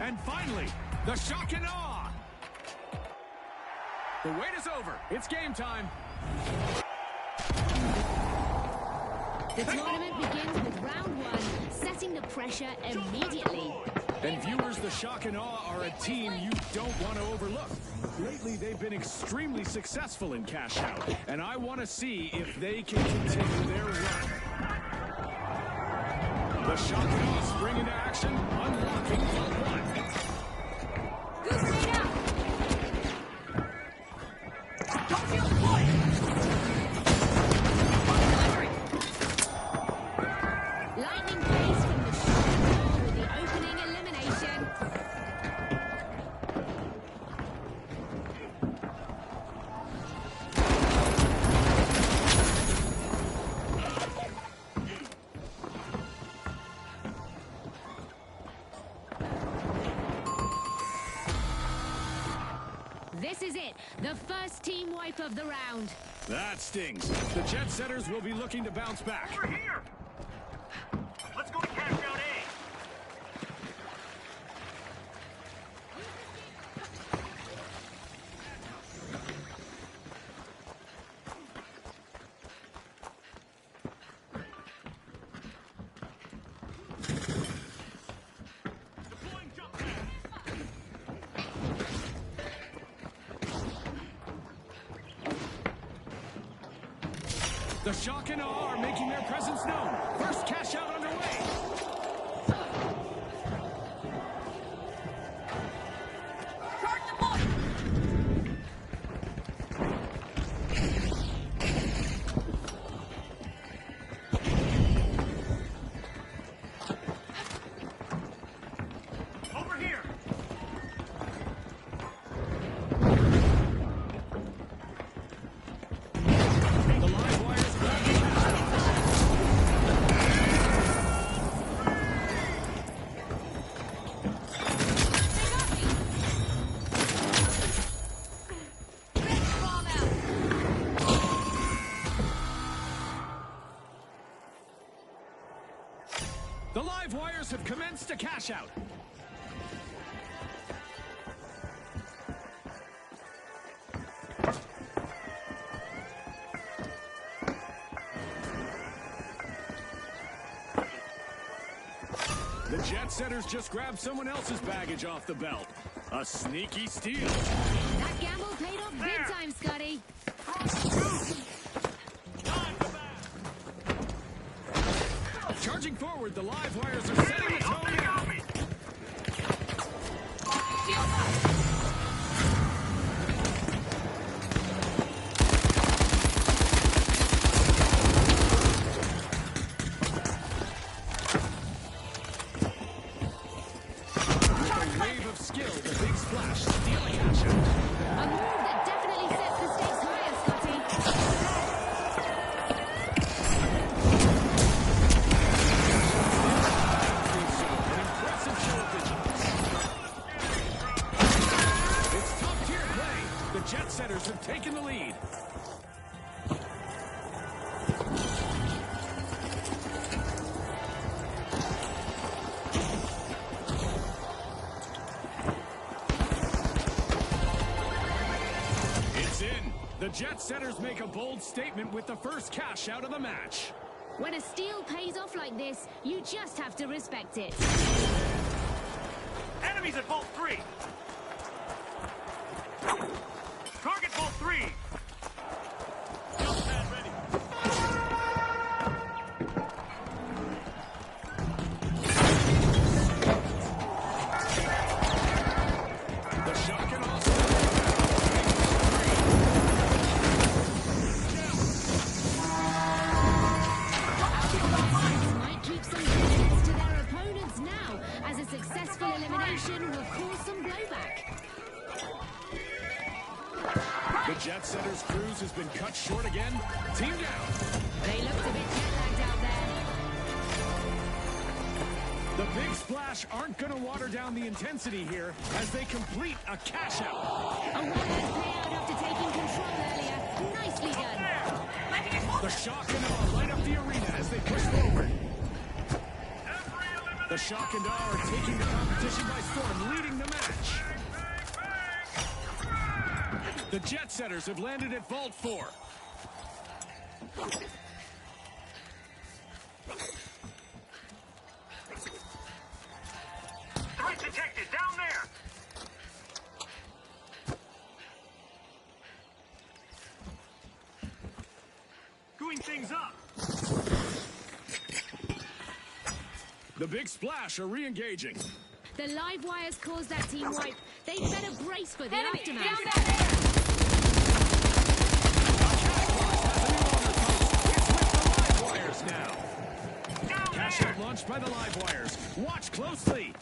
And finally, the shock and awe. The wait is over. It's game time. The tournament begins with round one, setting the pressure immediately. And viewers, the shock and awe are a team you don't want to overlook. Lately, they've been extremely successful in cash out, and I want to see if they can continue their run. The shock and awe spring into action, unlocking vault one. Goose straight out! Don't feel the point! Lightning pace from the shock and awe with the opening elimination. This is it, the first team wipe of the round. That stings. The Jet Setters will be looking to bounce back. Over here! Let's go to cash out A! Deploying jump pad! The shock and awe are making their presence known. First cash out underway. Charge the point! Over here! The live wires grab the cash out. The live wires have commenced a cash out. The Jet Setters just grabbed someone else's baggage off the belt. A sneaky steal. That gamble paid off big time, Scotty. Charging forward, the live wires are setting the tone now. With a wave of skill, the big splash, steal a cash out. A move that definitely sets the stakes higher, Scotty. An impressive show of vigilance. It's top-tier play. The Jet Setters have taken the lead. It's in. The Jet Setters make a bold statement with the first cash out of the match. When a steal pays off like this, you just have to respect it. Enemies at Vault 3! Target Vault 3! Jump pad ready. The shock and awe. Might keep some distance to their opponents now, as a successful elimination will cause some blowback. The Jet Setters cruise has been cut short again. Team down. They looked a bit jet-lagged out there. The big splash aren't going to water down the intensity here as they complete a cash out. A well-earned payout after taking control earlier. Nicely done. The shock and awe light up the arena as they push forward. The shock and awe are taking the competition by storm, The jet setters have landed at Vault 4. Threat detected down there. Screwing things up. The Big Splash are re-engaging. The live wires caused that team wipe. They'd better brace for the aftermath. Has a new owner post. It's with the live wires now. Cash out launched by the live wires. Watch closely.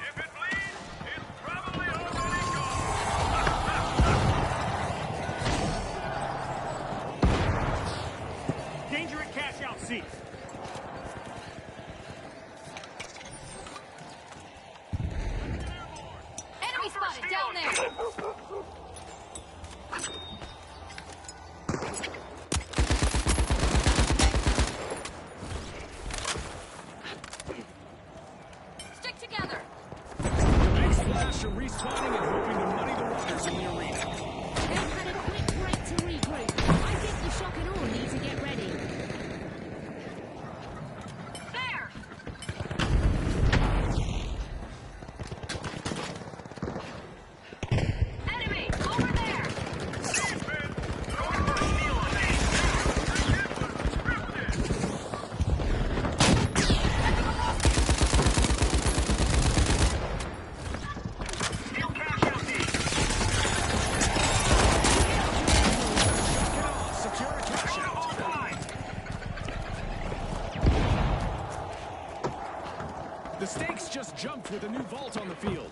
If it bleeds, it's probably already gone. Danger at cash out C. Enemy spotted down there. Stick together. Big Splash are respawning and hoping to muddy the waters in the arena. They've had a quick break to regroup. I think the shock and awe need to get ready. There! Enemy! Over there! Defense! Going for a steal on me. It was scripted. Steal cash out D. Secure a cash Go to out. all sides. The stakes just jumped with a new vault on the field.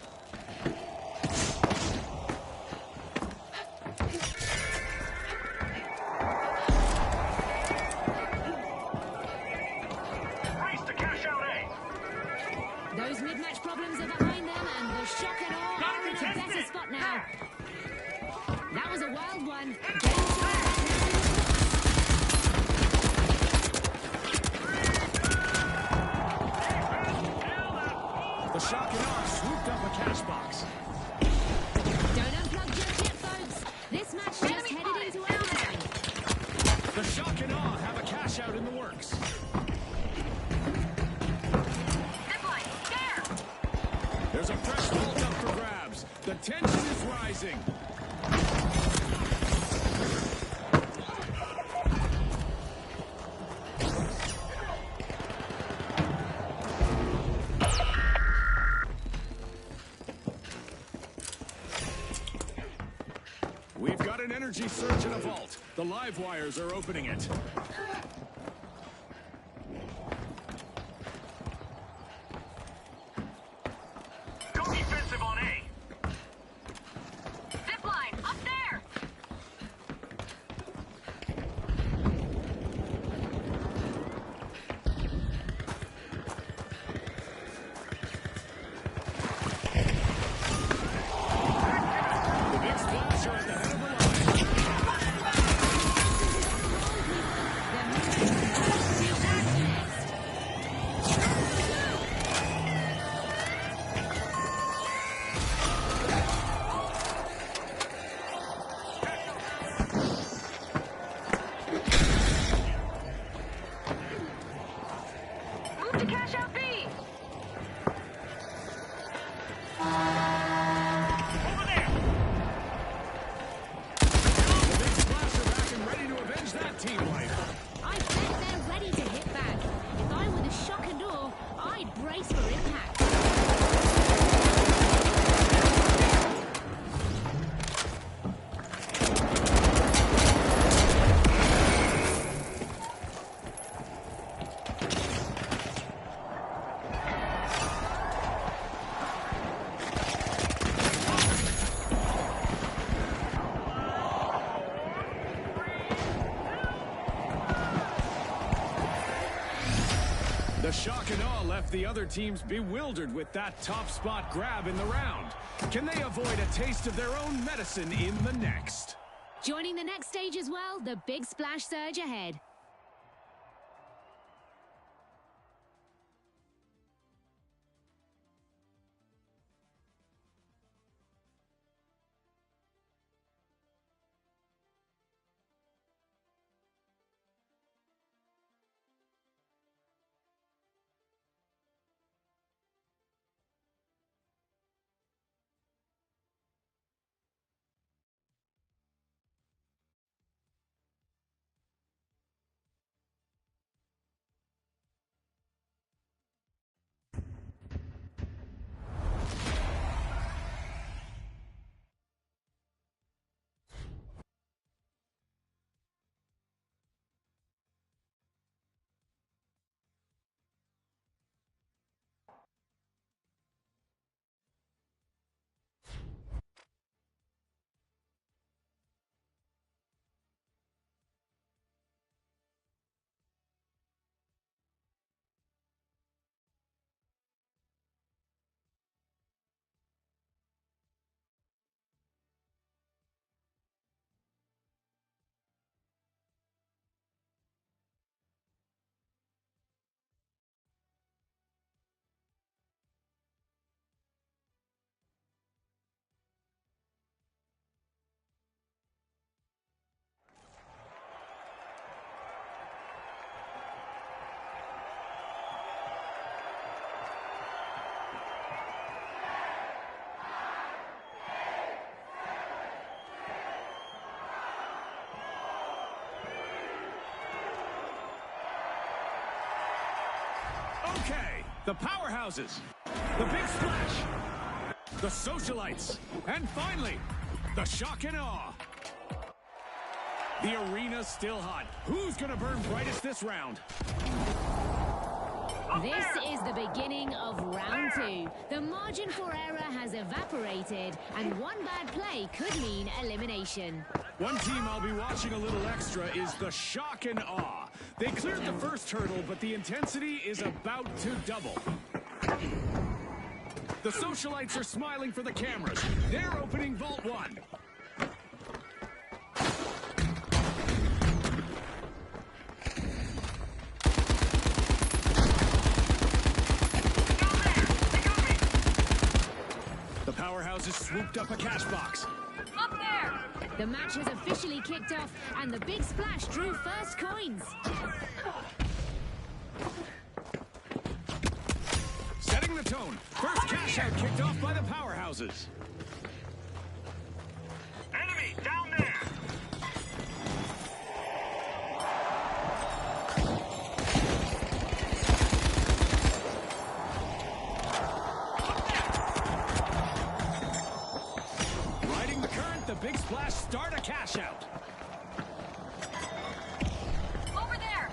Race to cash out A. Those mid-match problems are behind them, and the shock and awe are in a better spot now. That was a wild one. Getting to The shock and awe swooped up a cash box. Don't unplug just yet, folks. This match just headed into overtime. The shock and awe have a cash out in the works. Zipline, there! There's a fresh vault up for grabs. The tension is rising. We've got an energy surge in a vault. The live wires are opening it. Go defensive on A. Zipline, up there! The Big Splash are at the head of the line. Move to cash out B! Over there. The Big Splash are back and ready to avenge that team wipe. I bet they're ready to hit back. If I were the shock and awe, I'd brace for impact. The shock and awe left the other teams bewildered with that top spot grab in the round. Can they avoid a taste of their own medicine in the next? Joining the next stage as well, the Big Splash surge ahead. Okay, the powerhouses, the big splash, the socialites, and finally, the shock and awe. The arena's still hot. Who's gonna burn brightest this round? This is the beginning of round 2. The margin for error has evaporated, and one bad play could mean elimination. One team I'll be watching a little extra is the shock and awe. They cleared the first hurdle, but the intensity is about to double. The socialites are smiling for the cameras. They're opening Vault 1. The powerhouses swooped up a cash box. Up there! The match has officially kicked off, and the big splash drew first coins. Setting the tone. First cash out kicked off by the powerhouses. Enemy down there! Riding the current, the big splash start a cash out. Over there!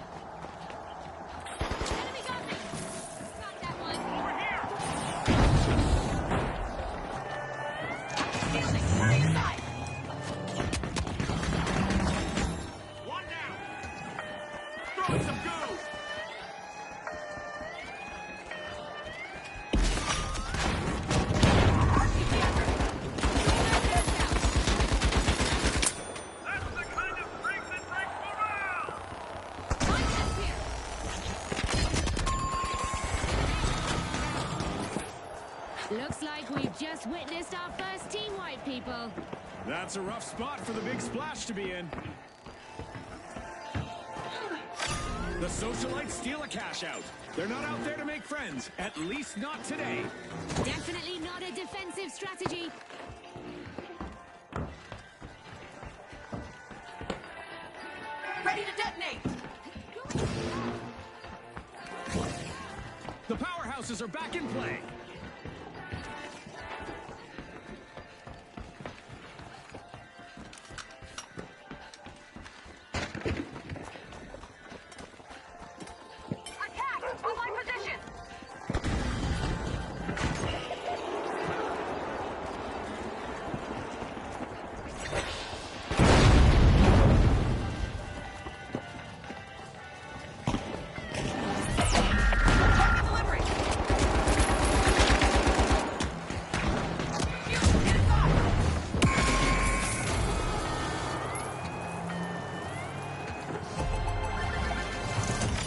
Enemy got me! Got that one. Over here! One down! Throwing some goo! That's the kind of strength that breaks morale! Looks like we've just witnessed our first team wipe, people. That's a rough spot for the big splash to be in. The socialites steal a cash out. They're not out there to make friends, at least not today. Definitely not a defensive strategy. Ready to detonate! The powerhouses are back in play. Attack! On my position! Target delivery! Get inside!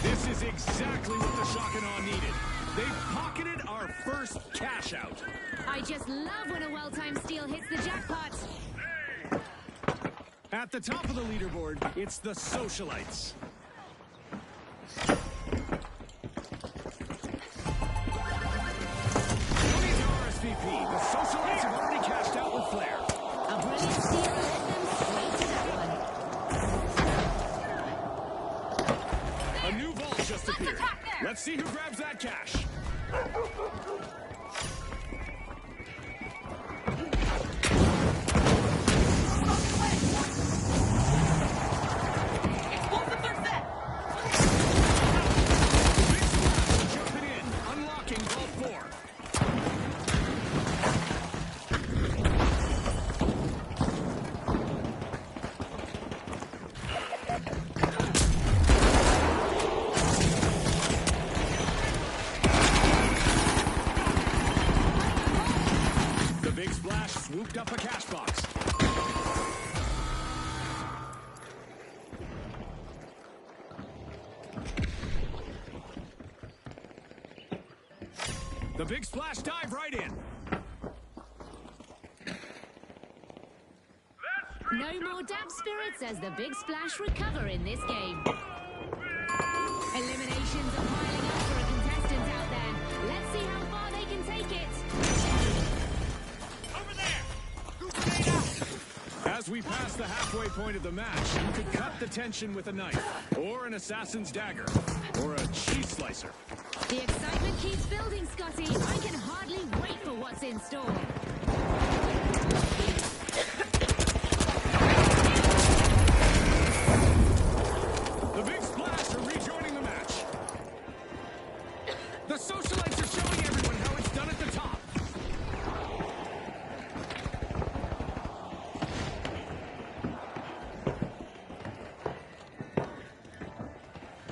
This is exactly what the shock and awe needed. They've pocketed our first cash out. I just love when a well-timed steal hits the jackpot. At the top of the leaderboard, it's the socialites. Money to RSVP. The socialites have already cashed out with flair. A brilliant steal led them straight to that one. A new vault just appeared. attack there. Let's see who grabs that cash. Explosives are set! Big splash jumping in, unlocking vault 4. The big splash swooped up a cash box. The big splash dive right in. No more damp spirits as the big splash recover in this game. Eliminations are piling up for a contestant out there. Let's see how far they can take it. Over there! Who's staying out? As we pass the halfway point of the match, you could cut the tension with a knife, or an assassin's dagger, or a cheese slicer. The excitement keeps building, Scotty. I can hardly wait for what's in store. The Big Splash are rejoining the match. The socialites are showing everyone how it's done at the top.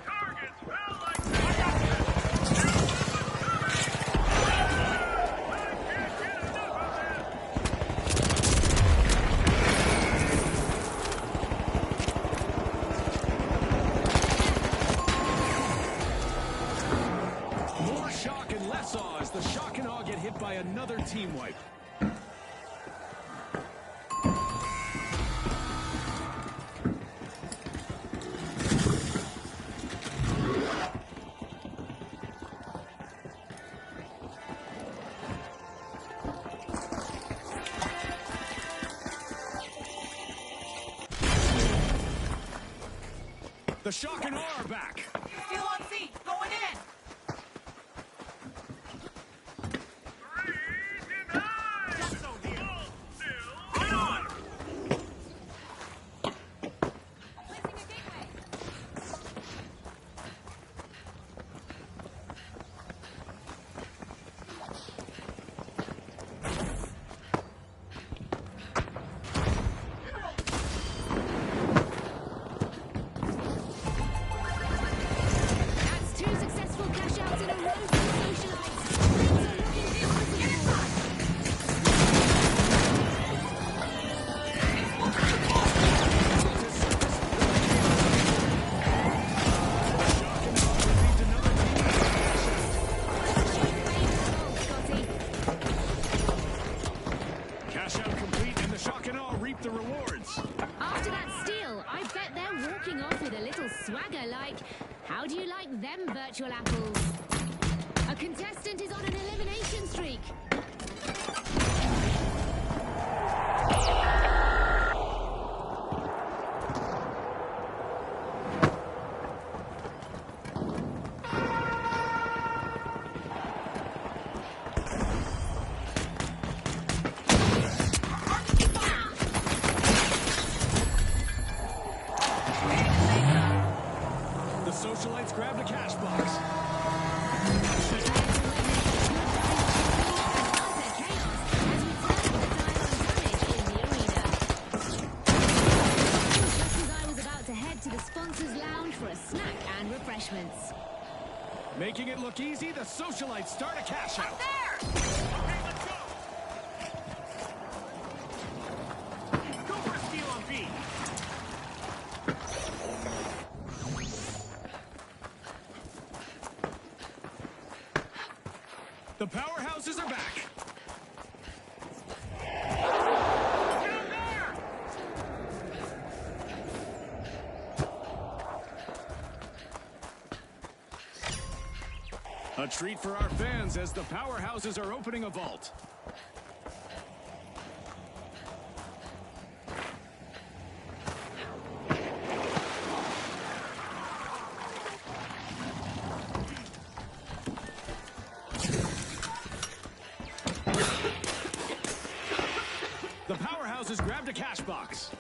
Targets fell like that. More shock and less awe as the shock and awe get hit by another team wipe. The shock and awe are back. Still on C. Going in. Just so dear. Right on! Placing a gateway. That's two successful cash outs in a row for the socialites. Things are looking promising. Cash out complete and the shock and awe reap the rewards. After that steal, I bet they're walking off with a little swagger like, how do you like them virtual apples? A contestant is on an elimination streak. The socialites grabbed a cash box. Refreshments. Making it look easy, the socialites start a cash out. There. Okay, let's go! Go for a steal on B. The powerhouses are back. Down there! A treat for our fans as the powerhouses are opening a vault. The powerhouses grabbed a cash box.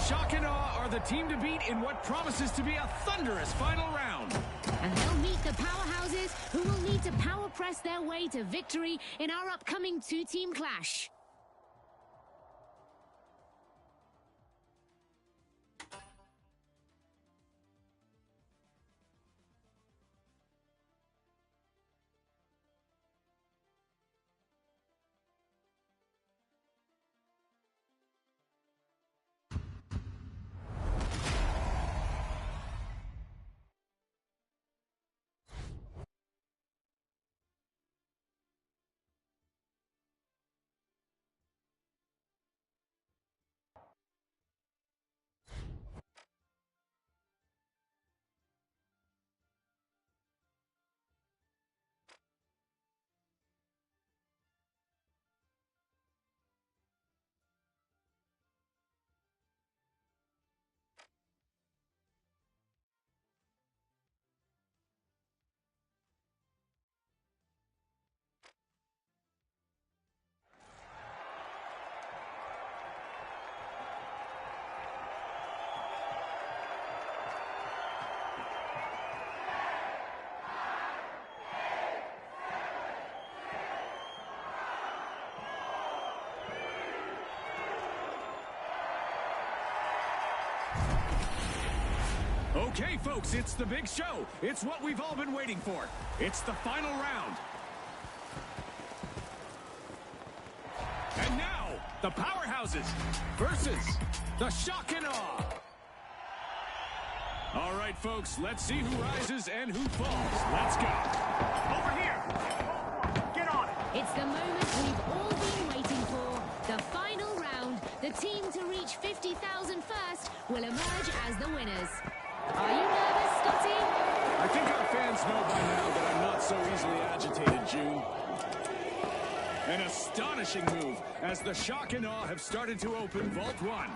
Shock and Awe are the team to beat in what promises to be a thunderous final round. And they'll meet the powerhouses who will need to power press their way to victory in our upcoming two-team clash. Okay, folks, it's the big show. It's what we've all been waiting for. It's the final round. And now, the powerhouses versus the Shock and Awe. All right, folks, let's see who rises and who falls. Let's go. Over here! Get on it! It's the moment we've all been waiting for. The final round. The team to reach 50,000 first will emerge as the winners. Are you nervous, Scotty? I think our fans know by now that I'm not so easily agitated, June. An astonishing move as the Shock and Awe have started to open Vault 1.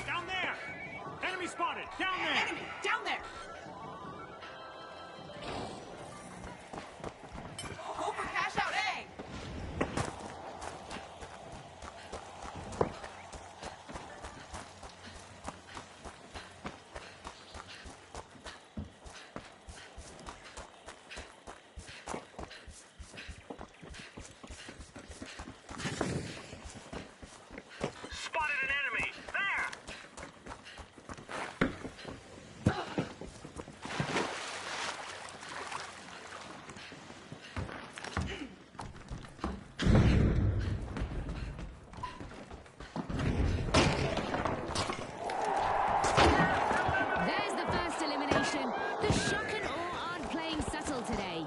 Down there! Enemy spotted! Down there! Enemy! Down there! Go for cash out A! Spotted an enemy! There! There's the first elimination. The Shock and Awe aren't playing subtle today.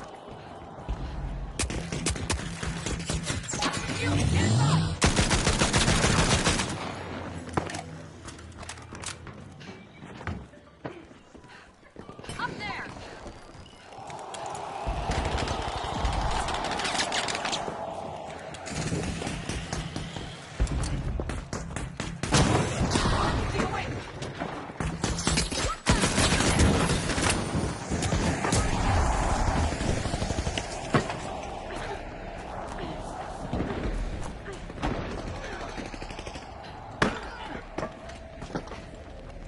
Up there! Get away!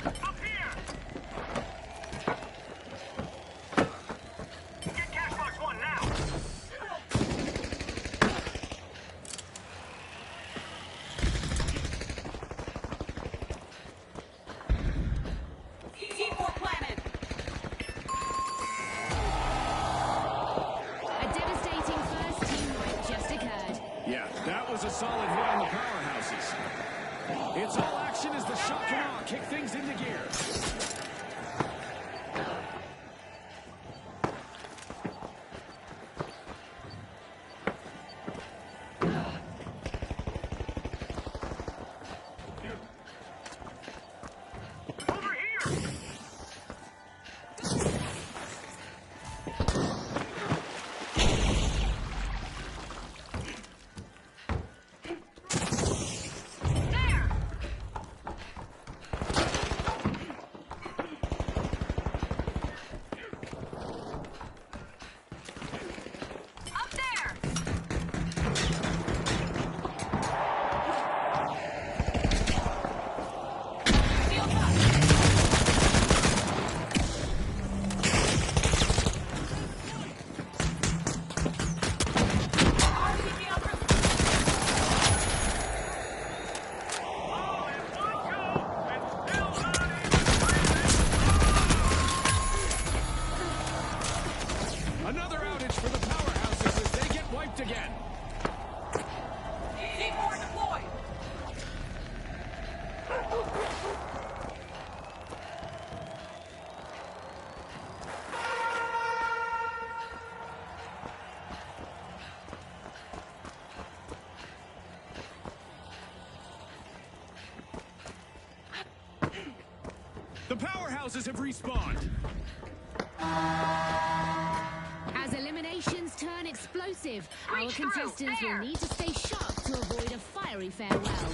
Up here! Get cash box 1 now! T4 planted! A devastating first team wipe just occurred. Yeah, that was a solid hit on the powerhouses. It's all action as the Shock and Awe kick things into gear. Over here! There! hooked again. C4 deployed. The powerhouses have respawned. As eliminations turn explosive, our Reach through. contestants will There. need to stay sharp to avoid a fiery farewell.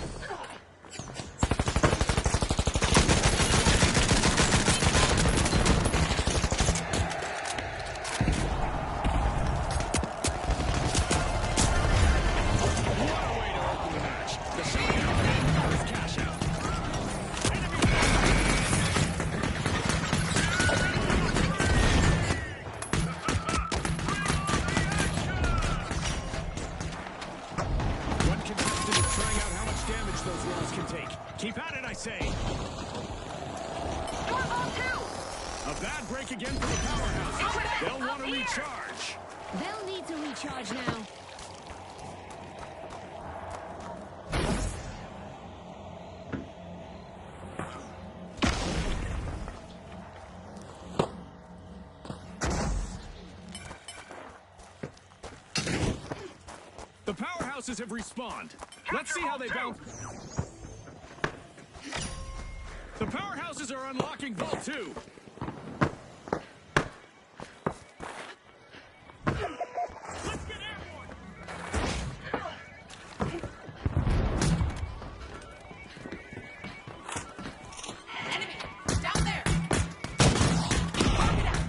What a way to open the match. The second half is cash out. One contestant is trying out how much damage those walls can take. Keep at it, I say. Doorbell 2. A bad break again for the powerhouse. They'll want to recharge. They'll need to recharge now. The powerhouses have respawned. Let's see how they bounce. The powerhouses are unlocking Vault 2. Let's get airborne. Enemy. Down there. Mark it out.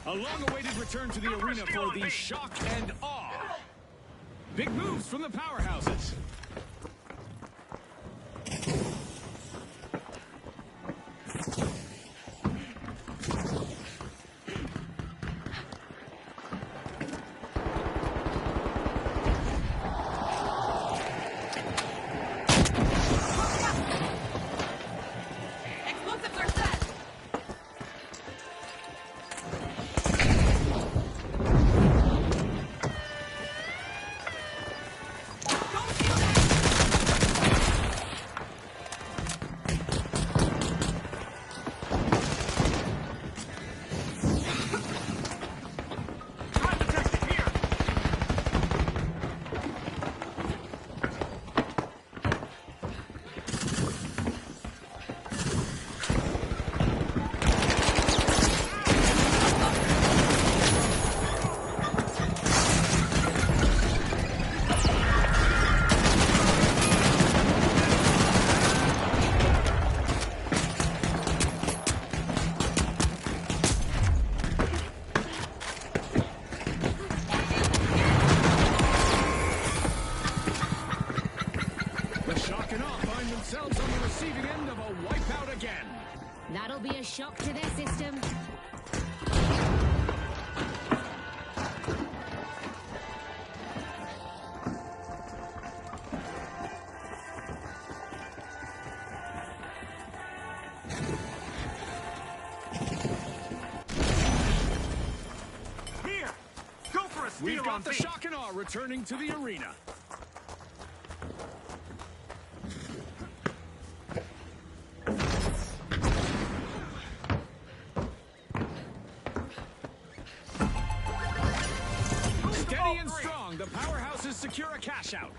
A long-awaited return to the arena for the shock and awe. Big moves from the powerhouses. Explosives are set. Don't feel that. Threat detected here. The shock and awe find themselves on the receiving end of a wipeout again. That'll be a shock to their system. Here. Go for a steal We've on got the B. shock and awe returning to the arena. Steady and strong. the powerhouses secure a cash out.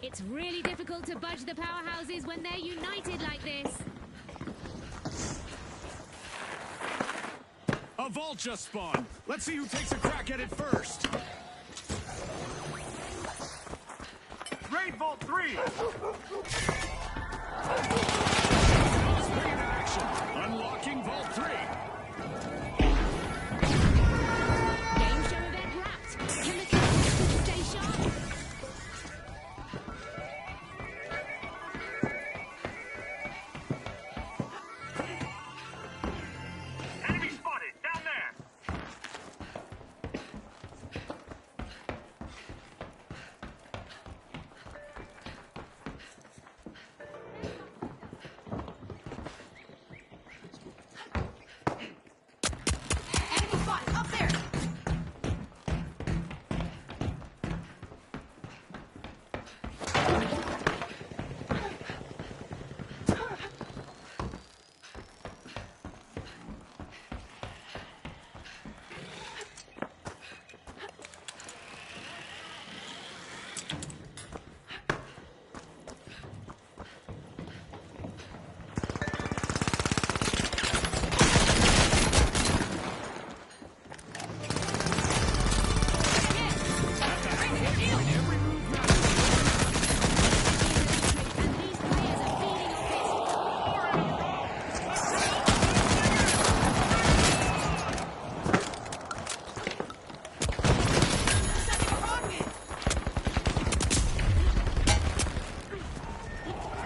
It's really difficult to budge the powerhouses when they're united like this. A vault just spawned. Let's see who takes a crack at it first. Raid Vault 3! Spring into action. Unlocking Vault 3. Game show event wrapped. Can the contestants stay sharp? Enemy spotted! Down there! Enemy spotted! Up there! Every move matters. And these players are feeding off it. Setting a rocket!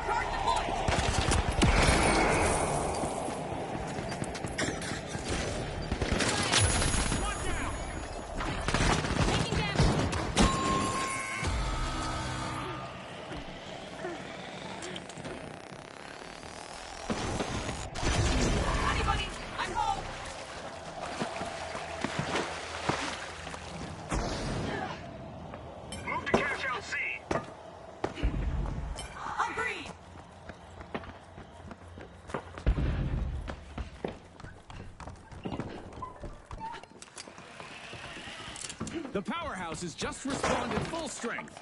Charge deployed! One down! Taking them. Anybody? I'm home! Move to cash out C! Agreed! The powerhouses just respawned at full strength.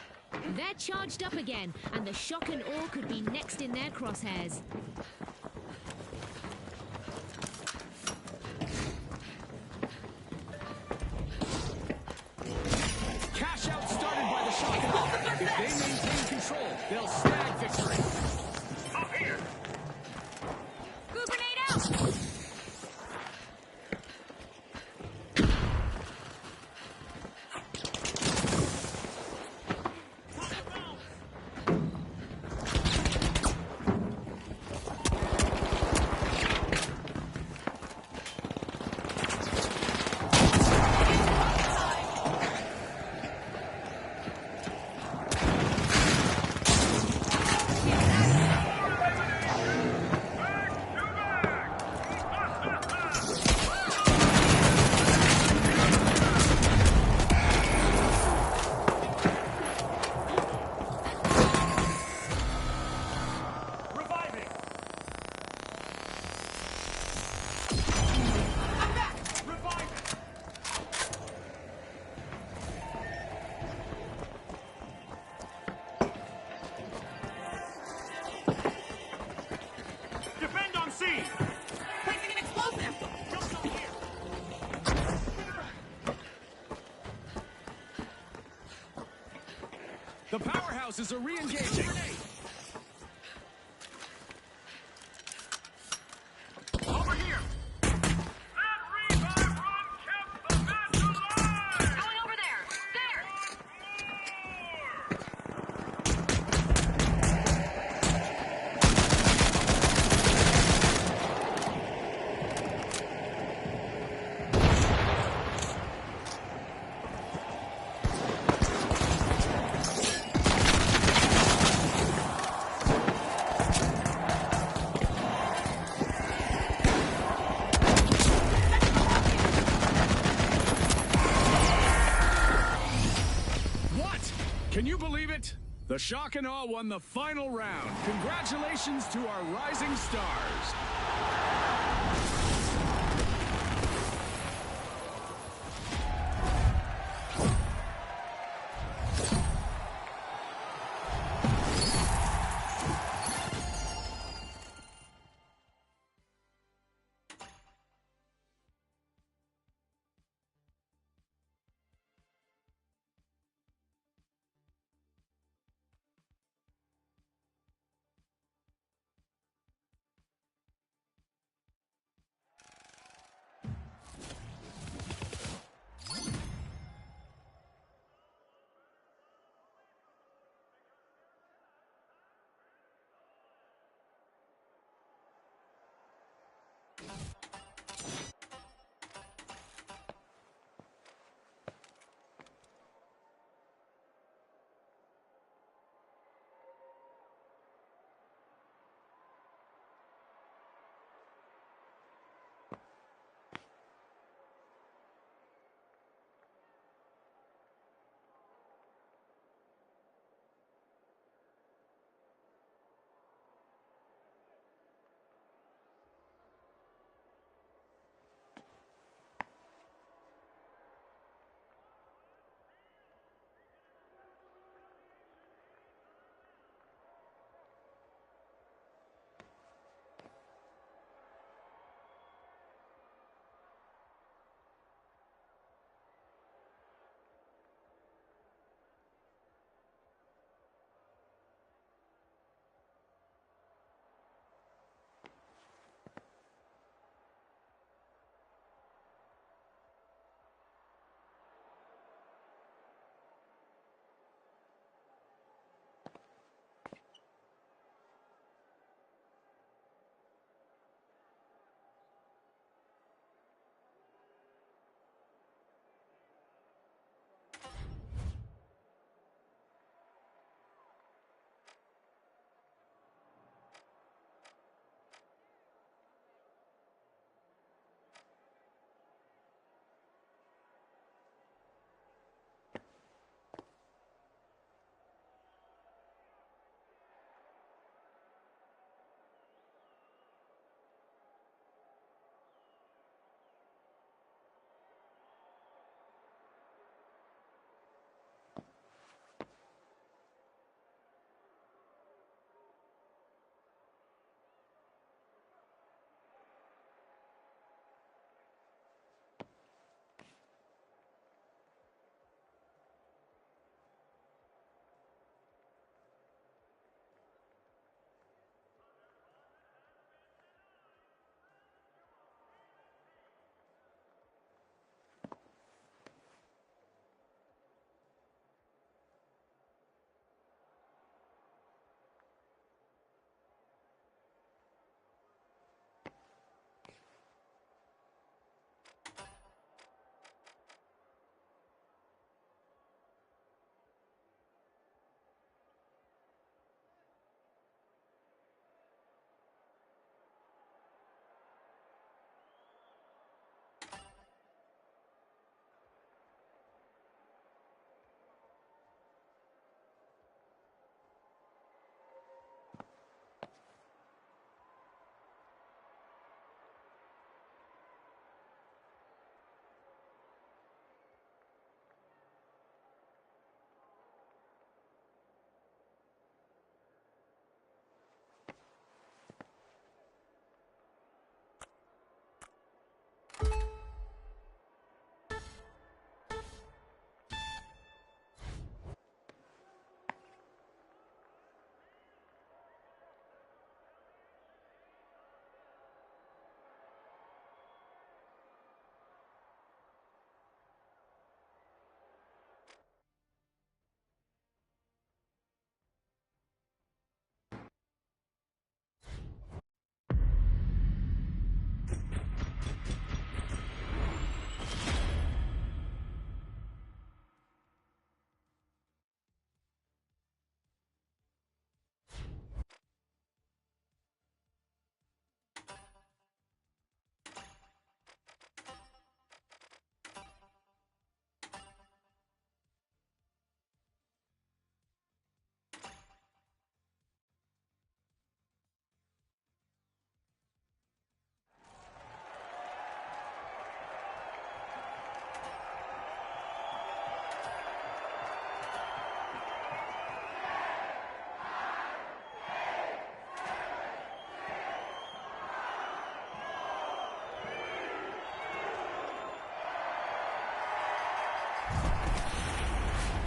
They're charged up again, and the shock and awe could be next in their crosshairs. Cash out started by the shock and awe. If they maintain control, they'll snag victory. Up here! Goo grenade out! Reviving! I'm back! Reviving! Defend on C! Placing an explosive! Just over here! The powerhouses are re-engaging. Over here! That revive run kept the best alive! Going over there! There! What? Can you believe it? The shock and awe won the final round. Congratulations to our rising stars.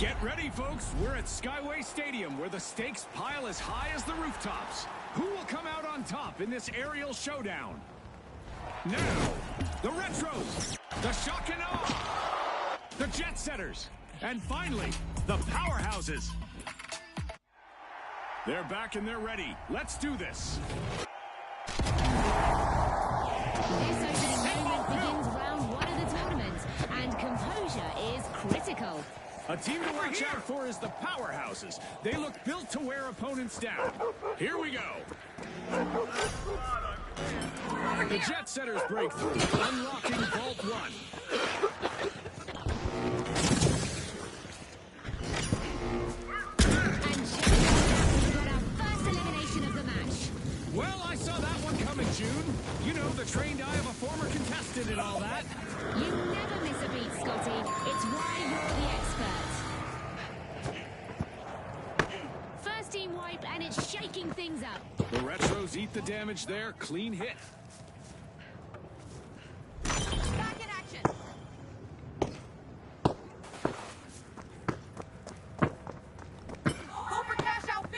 Get ready, folks. We're at Skyway Stadium, where the stakes pile as high as the rooftops. Who will come out on top in this aerial showdown? Now, the Retros, the Shock and Awe, the Jet Setters, and finally, the Powerhouses. They're back and they're ready. Let's do this. This opening moment begins round 1 of the tournament, and composure is critical. A team to watch out for is the Powerhouses. They look built to wear opponents down. Here we go. The Jet Setters break through, unlocking Vault 1. And Jake got our first elimination of the match. Well, I saw that one coming, June. You know, the trained eye of a former contestant and all that. You never miss a beat, Scotty. It's why you're the expert. First team wipe, and it's shaking things up. The Retros eat the damage there. Clean hit. Back in action. Go for cash out B.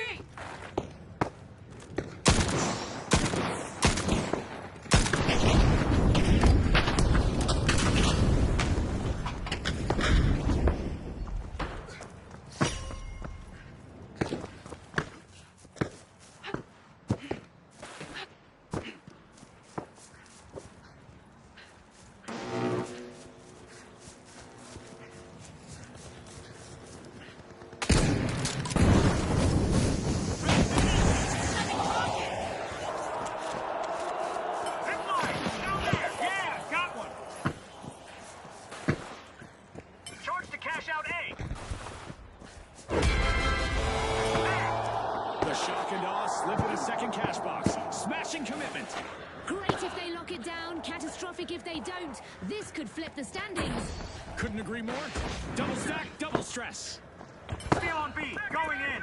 If they don't, this could flip the standings. Couldn't agree more. Double stack, double stress. Still on B, going in.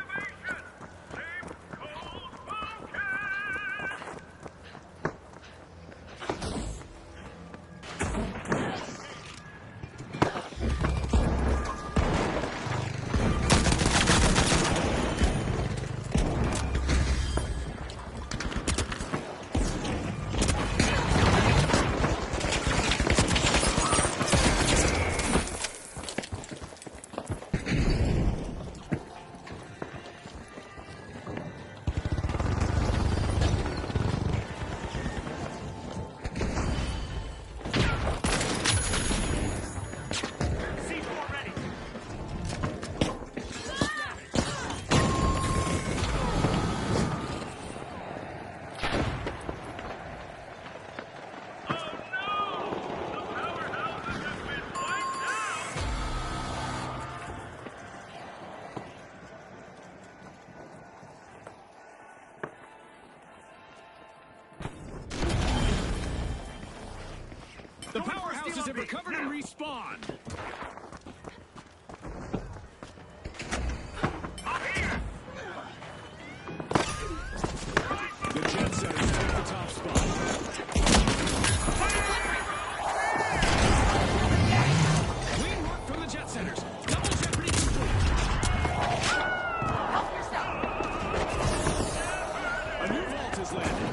The Powerhouses have recovered and respawned. The Jet Setters take the top spot. Clean work from the Jet Setters. Double jeopardy complete. A new vault has landed.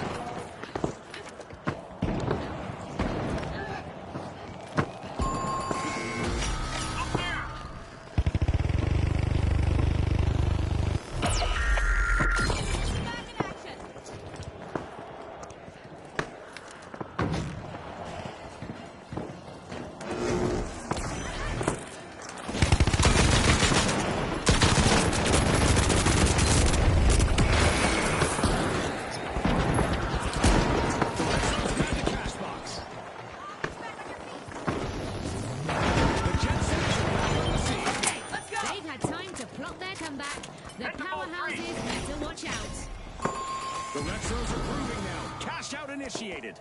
The Retros are grooving now. Cash out initiated.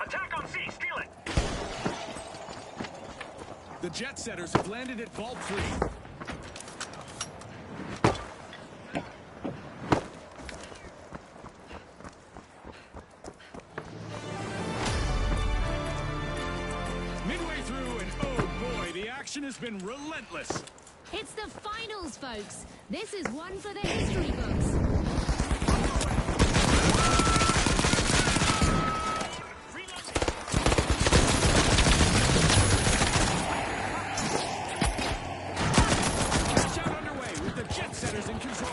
Attack on C, steal it. The Jet Setters have landed at Vault 3. Midway through, and oh boy, the action has been relentless. It's the finals, folks. This is one for the history books. Cash out underway with the jet setters in control.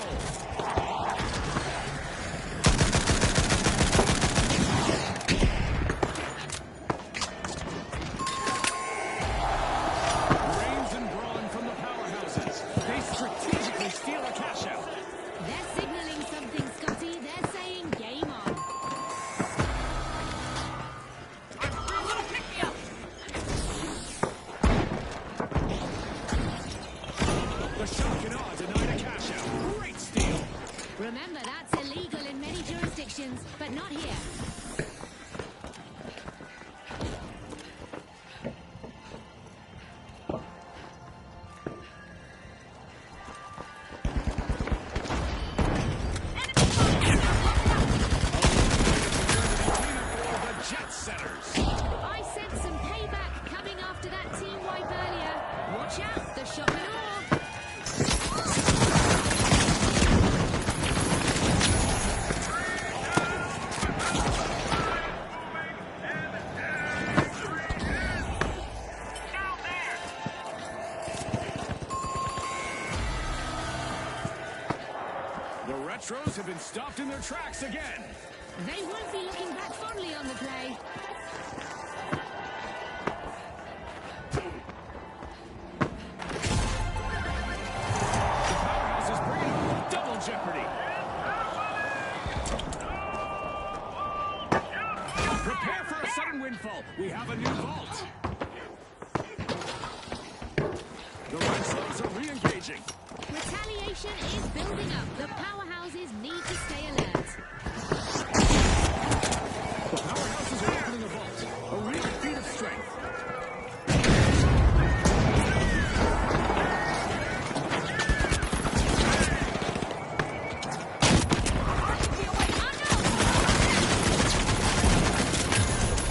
Brains and brawn from the powerhouses. They strategically steal a cash out. They're signaling something, Scotty. They're saying game on. Pick me up. The shock and awe denied a cash out. Great steal. Remember, that's illegal in many jurisdictions, but not here. The jet setters. I sent some payback coming after that team wipe earlier. Watch out, the shock and awe. Now there! The retros have been stopped in their tracks again. They won't be looking back fondly on the play. The powerhouse is bringing home double jeopardy. Prepare for a sudden windfall. We have a new vault. The retros are re-engaging. Retaliation is building up. The powerhouses need to stay alert. The powerhouses are opening a vault. A real feat of strength.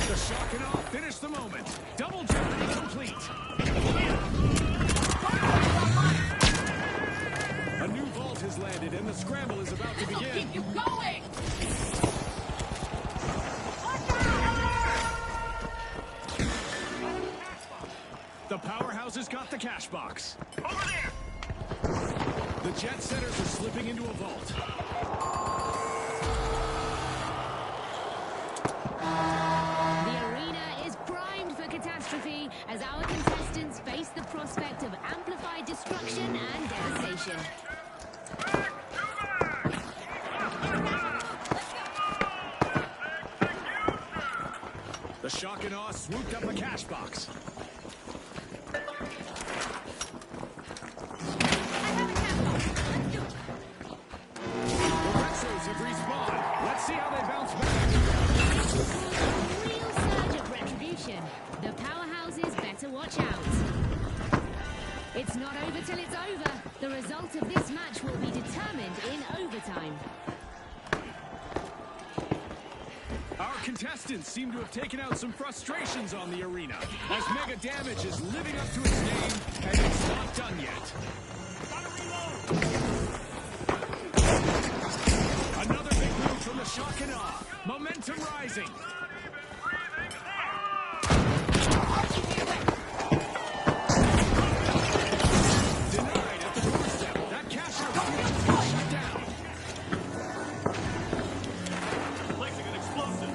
The shock and awe finish the moment. Double jeopardy complete. A new vault has landed and the scramble is about to begin. Keep you going. The powerhouses got the cash box. Over there! The jet setters are slipping into a vault. The arena is primed for catastrophe as our contestants face the prospect of amplified destruction and devastation. The shock and awe swooped up a cash box. The retros have respawned. Let's see how they bounce back. A real surge of retribution. The powerhouses better watch out. It's not over till it's over. The result of this match will be determined in overtime. Our contestants seem to have taken out some frustrations on the arena, as Mega Damage is living up to its name, and it's not done yet. Another big move from the shock and awe. Momentum rising. Denied at the doorstep. That cash out is shut down. Placing an explosive.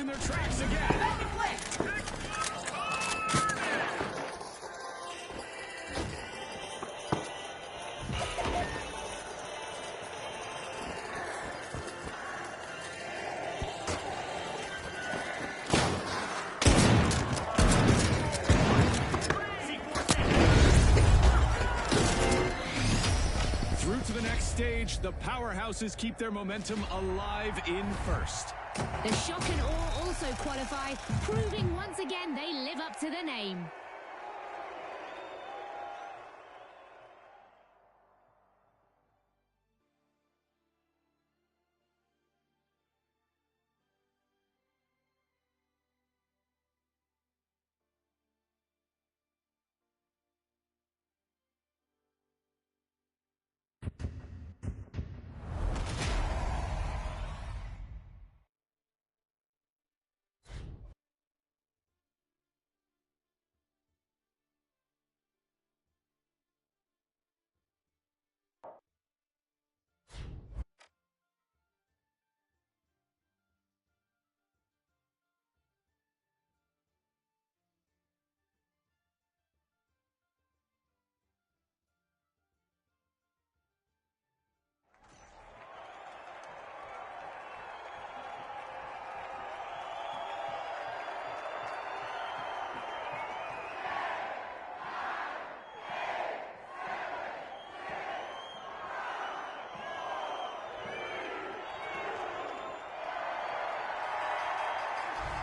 in their tracks again. Through to the next stage, the powerhouses keep their momentum alive in first. The Shock and Awe also qualify, proving once again they live up to the name.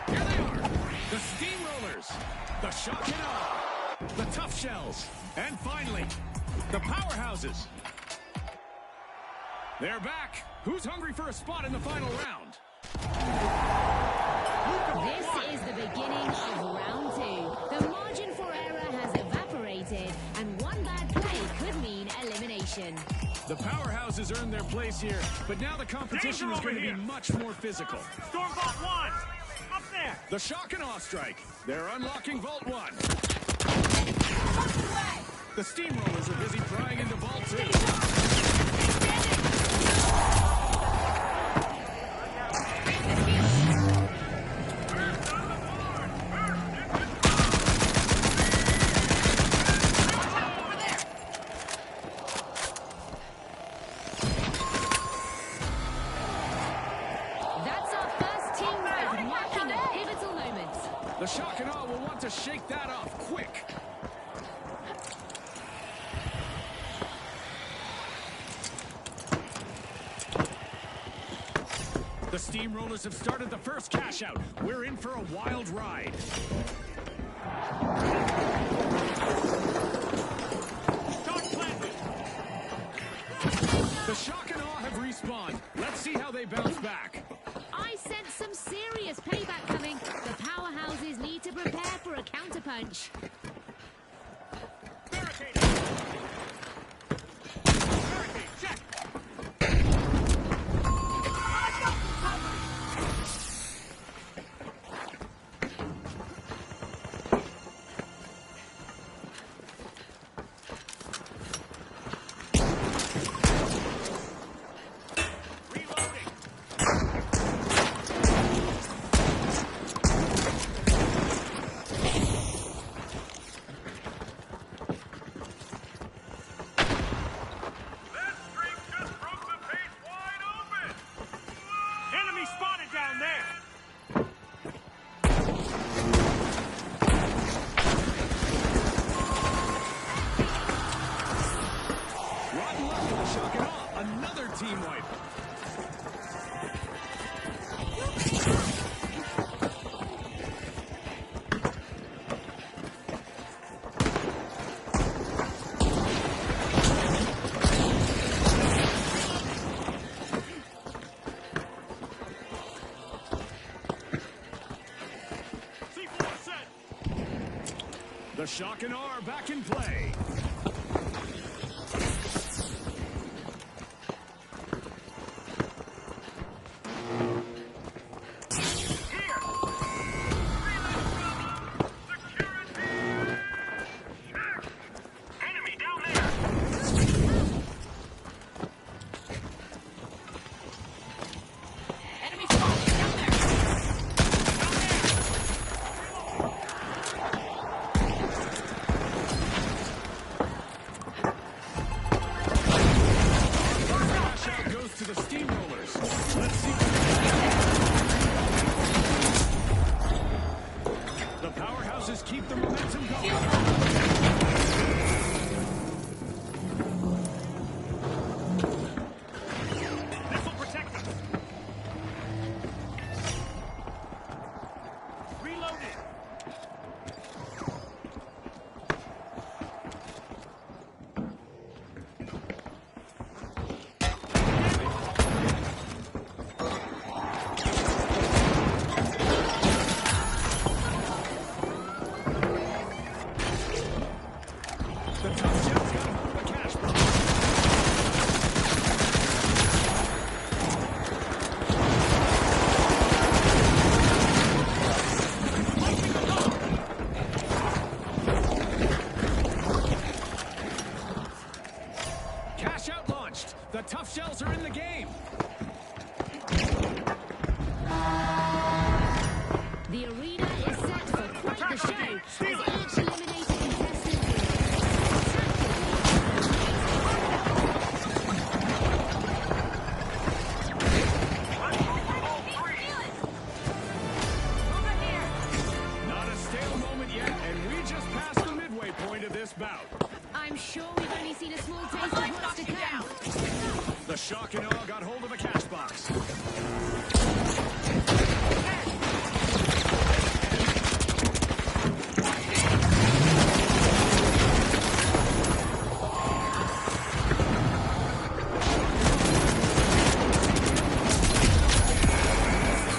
Here they are, the Steamrollers, the Shock and Awe, the Tough Shells, and finally, the Powerhouses. They're back. Who's hungry for a spot in the final round? This is the beginning of round two. The margin for error has evaporated, and one bad play could mean elimination. The Powerhouses earned their place here, but now the competition is going to be much more physical. Stormbolt 1! Up there! The Shock and Awe strike. They're unlocking Vault 1. The Steamrollers are busy prying into Vault 2. That's our first team wipe, marking a pivotal moment. The Shock and Awe will want to shake that off quick. The Steamrollers have started the first cash out. We're in for a wild ride. Shock planted! The Shock and Awe have respawned. Let's see how they bounce back. I sense some serious payback coming. The powerhouses need to prepare for a counterpunch. Barricade! Barricade, check! Reloading! That streak just broke the pace wide open! Enemy spotted down there! Rotten luck for the Shock and Awe. Another team wipe. C4 set! The Shock and Awe are back in play. Here! Security! Check! Enemy down there! Enemy spotted down there. quite the show, as Steal it. each eliminated contestant Not a stale moment yet, and we just passed the midway point of this bout. I'm sure we've only seen a small taste of what's to come. The shock and awe got hold of a cash box.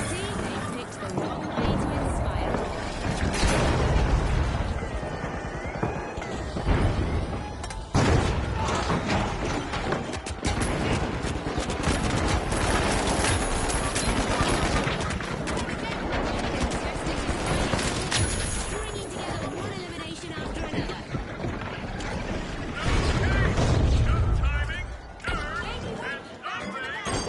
See, they picked the wrong way to inspire. Stringing together one elimination after another. Just timing, nerve, and something unbreakable!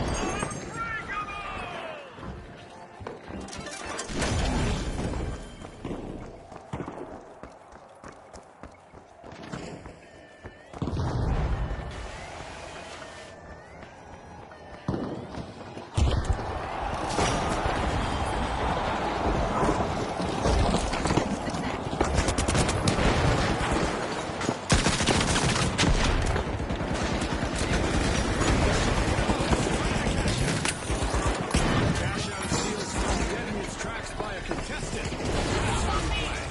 Cash out steal stopped dead in its tracks by a contestant. That's on play.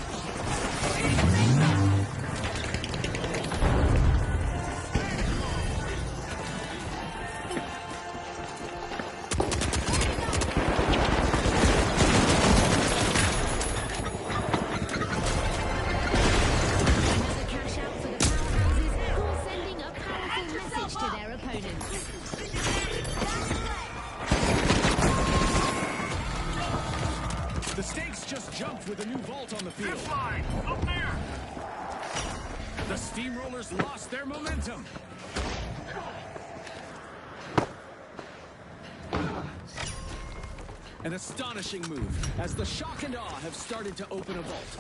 Another cash out for the powerhouses, all sending a powerful message to their opponents. The stakes just jumped with a new vault on the field. Zip line, up there! The steamrollers lost their momentum. An astonishing move, as the shock and awe have started to open a vault.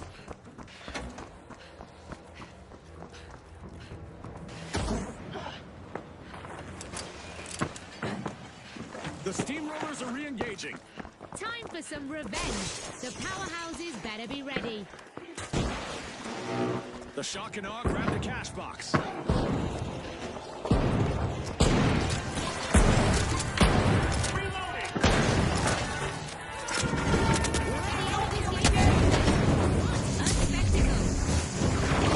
The steamrollers are re-engaging. Time for some revenge. The powerhouses better be ready. The shock and awe grab the cash box. Reloading! What a spectacle!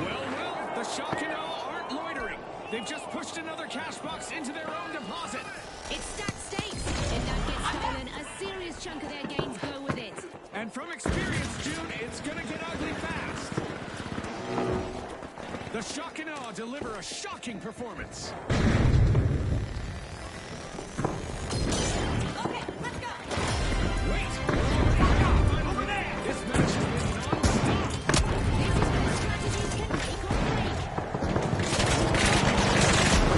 Well, the shock and awe aren't loitering. They've just pushed another cash box into their own deposit. It's stacked stakes. If that gets stolen, a serious chunk of their gains go with it. And from experience, June, it's gonna get ugly fast. The shock and awe deliver a shocking performance. Okay, let's go. Wait! Over there! This match has been non-stop. This is where strategies can make or break.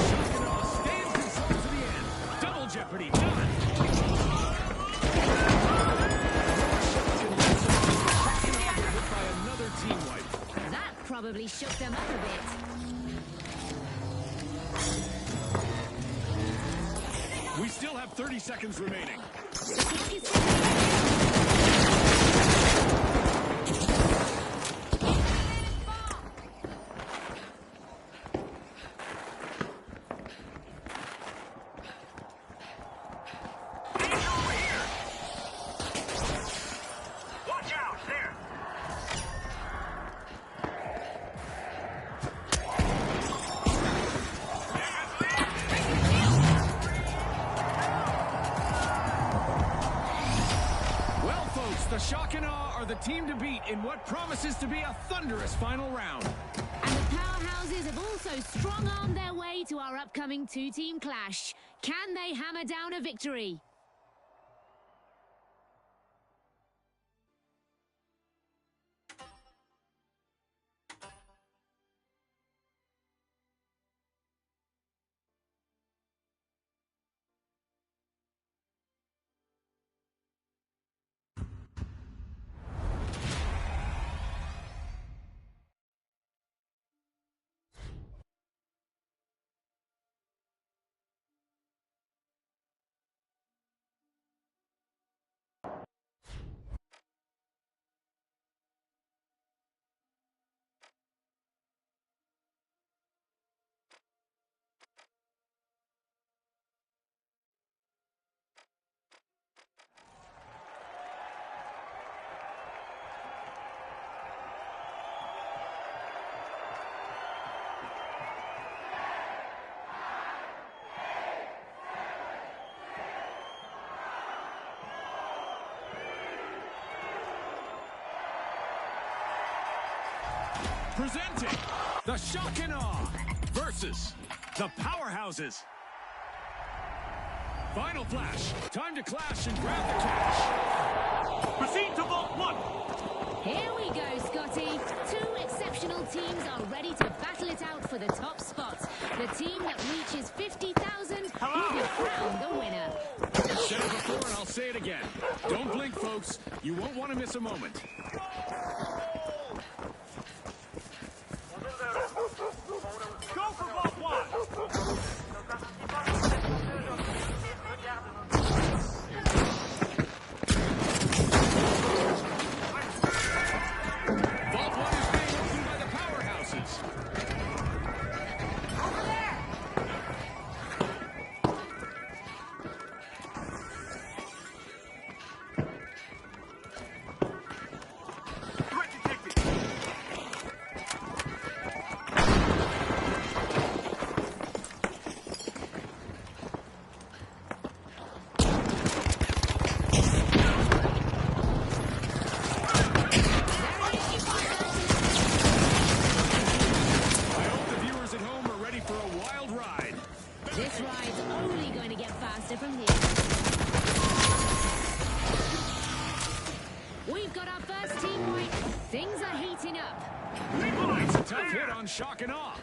Shock and awe stay in control to the end. Double jeopardy done. Hit by another team wipe. That probably shook them up a bit. We still have 30 seconds remaining. The clock is Danger over here! Watch out, there! Well, folks, the shock and awe are the team to beat in what promises to be a thunderous final round. And the powerhouses have also strong-armed their way to our upcoming two-team clash. Can they hammer down a victory? Presenting the Shock and Awe versus the Powerhouses. Final flash. Time to clash and grab the cash. Proceed to Vault 1. Here we go, Scotty. Two exceptional teams are ready to battle it out for the top spot. The team that reaches 50,000 will be crowned the winner. I've said it before and I'll say it again. Don't blink, folks. You won't want to miss a moment. Go for Vault 1. Vault 1 is being opened by the Powerhouses. Threat detected. I hope the viewers at home are ready for a wild ride. This ride's only going to get faster from here. We've got our first team wipe. Things are heating up. It's a tough hit on Shock and Awe.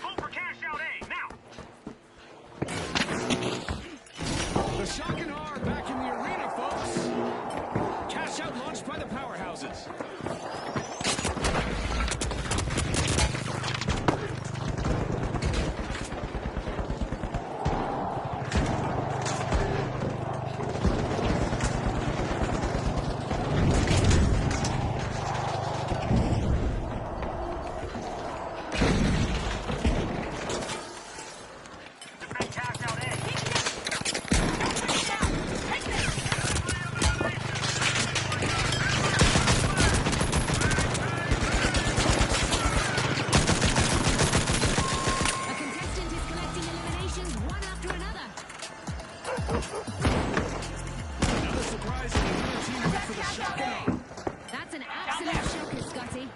Hope for cash out A, now. The Shock and Awe are back in the arena, folks. Cash out launched by the Powerhouses. Defend cash out A. A contestant is collecting eliminations one after another. Another surprise in another team win for the Shock and Awe. That's an absolute shocker, Scotty.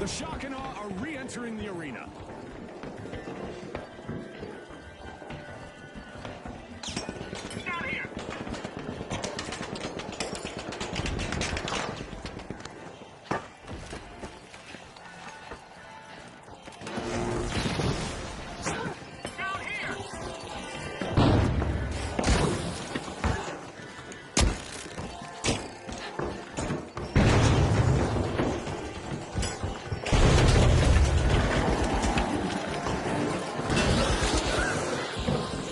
The Shock and Awe are re-entering the arena. Down here. Down here.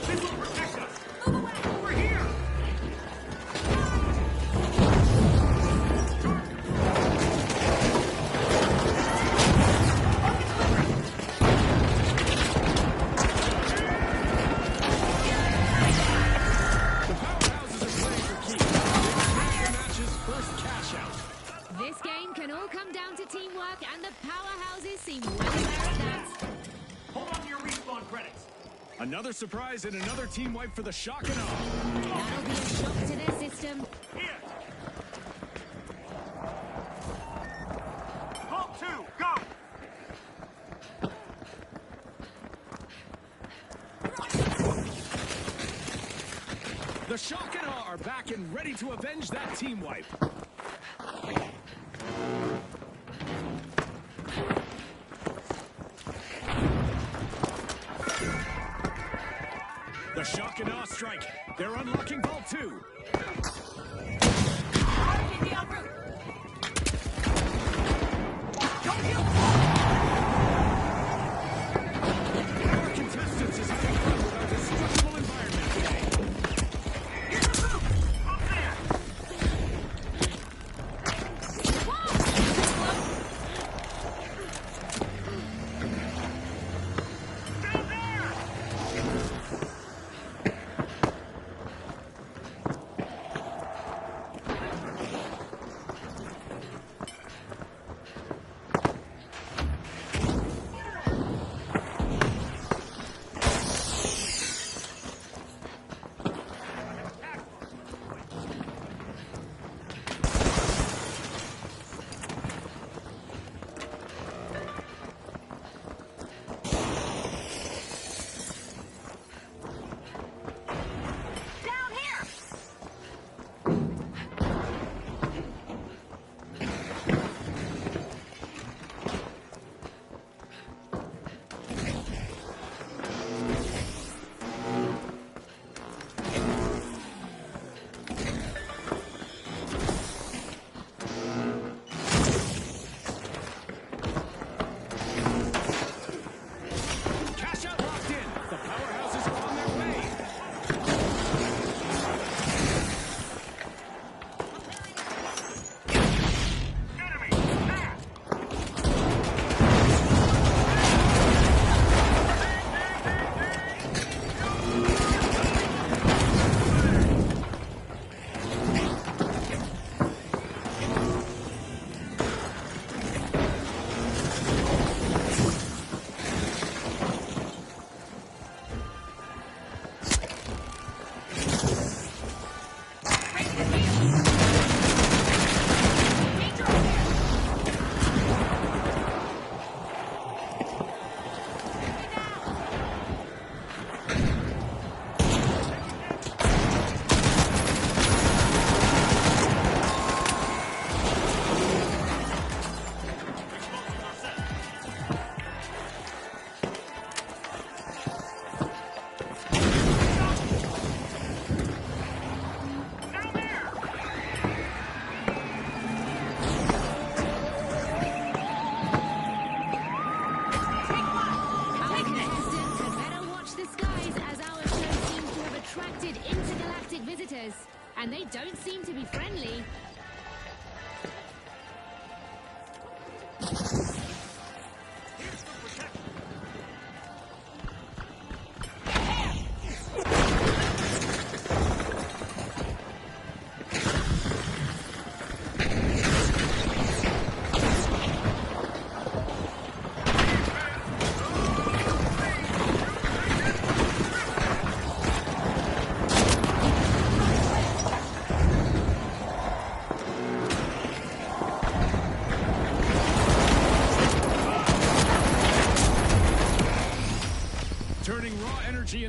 This will protect us. Over here. The Powerhouses are playing for keeps. They the match's first cash out. This game can all come down to teamwork, and the Powerhouses seem well aware of that. Hold on to your respawn credits. Another surprise and another team wipe for the Shock and Awe. That'll be a shock to their system. Here. Vault 2, go. The Shock and Awe are back and ready to avenge that team wipe. The Shock and Awe strike. They're unlocking Vault 2. Our contestants is having fun with our destructible environment today. Up there.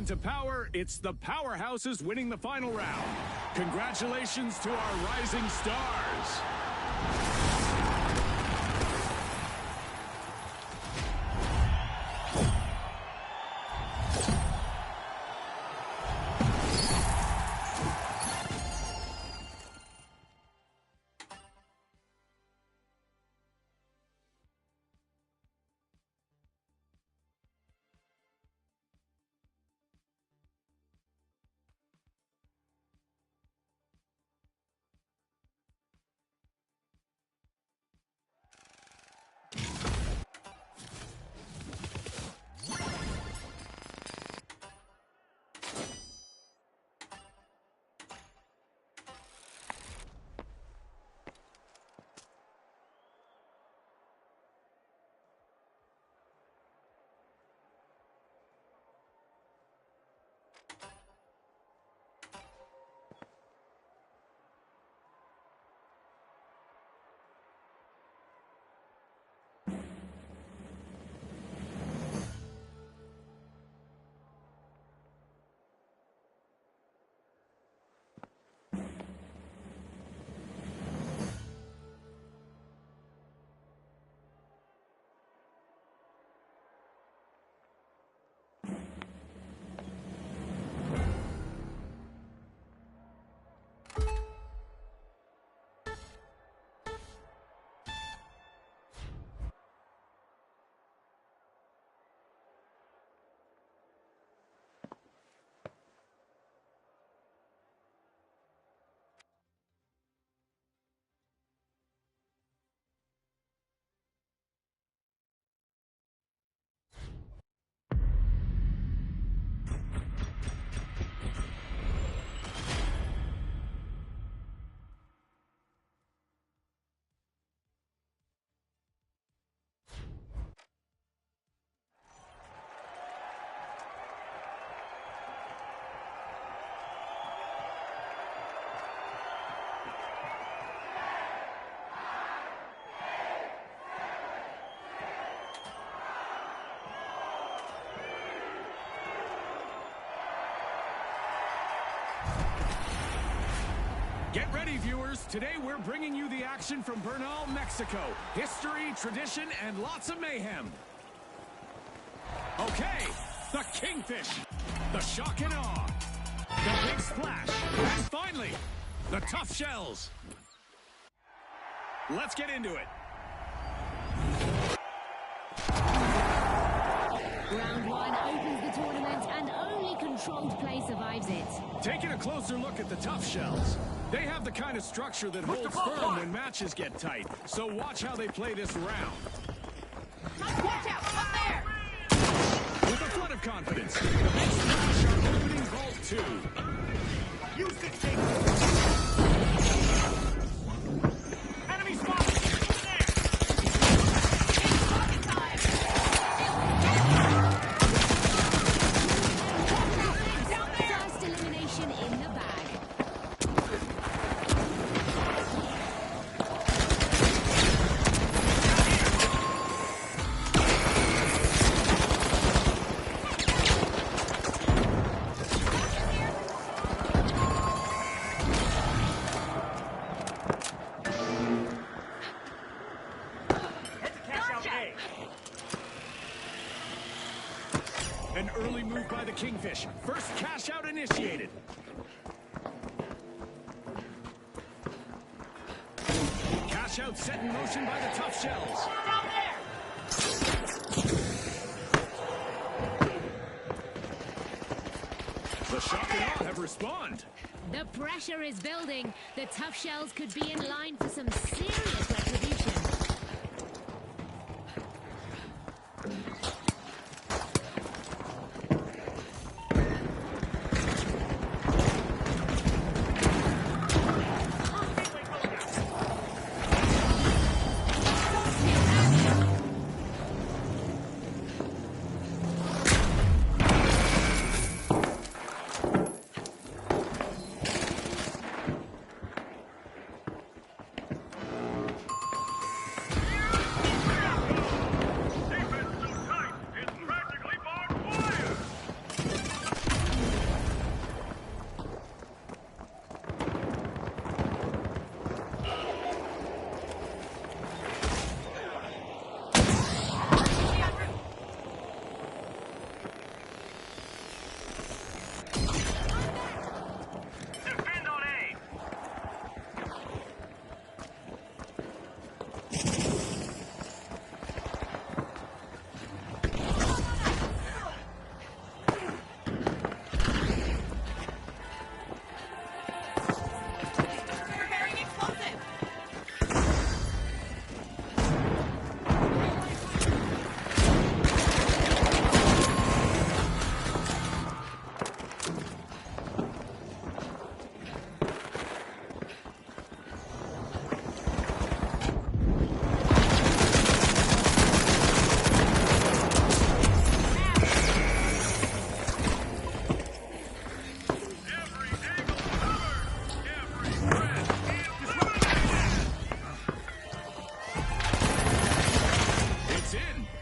into power, it's the powerhouses winning the final round. Congratulations to our rising stars. Get ready, viewers. Today we're bringing you the action from Bernal, Mexico. History, tradition, and lots of mayhem. Okay, the Kingfish, the Shock and Awe, the Big Splash, and finally, the Tough Shells. Let's get into it. Round one opens the tournament and only controlled play survives it. Taking a closer look at the Tough Shells. They have the kind of structure that holds firm when matches get tight. So watch how they play this round. Watch out! Up there! With a flood of confidence, the Big Splash are opening Vault 2. Use this thing! Enemy spotted! There! It's pocket time! Down there! First elimination in the bag. An early move by the Kingfish. First cash out initiated. Cash out set in motion by the Tough Shells. Down there! The Shock and Awe have responded. The pressure is building. The Tough Shells could be in line for some serious retribution.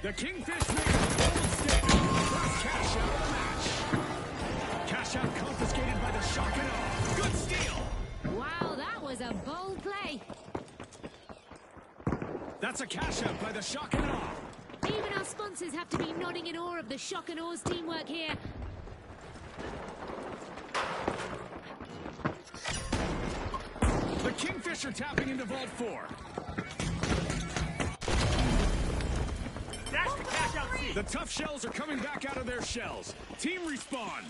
The Kingfish made a bold stand. First cash out of the match. Cash out confiscated by the shock and awe. Good steal. Wow, that was a bold play. That's a cash out by the shock and awe. Even our sponsors have to be nodding in awe of the shock and awe's teamwork here. The Kingfish are tapping into Vault 4. Dash to cash out C. The Tough Shells are coming back out of their shells. Team respawn.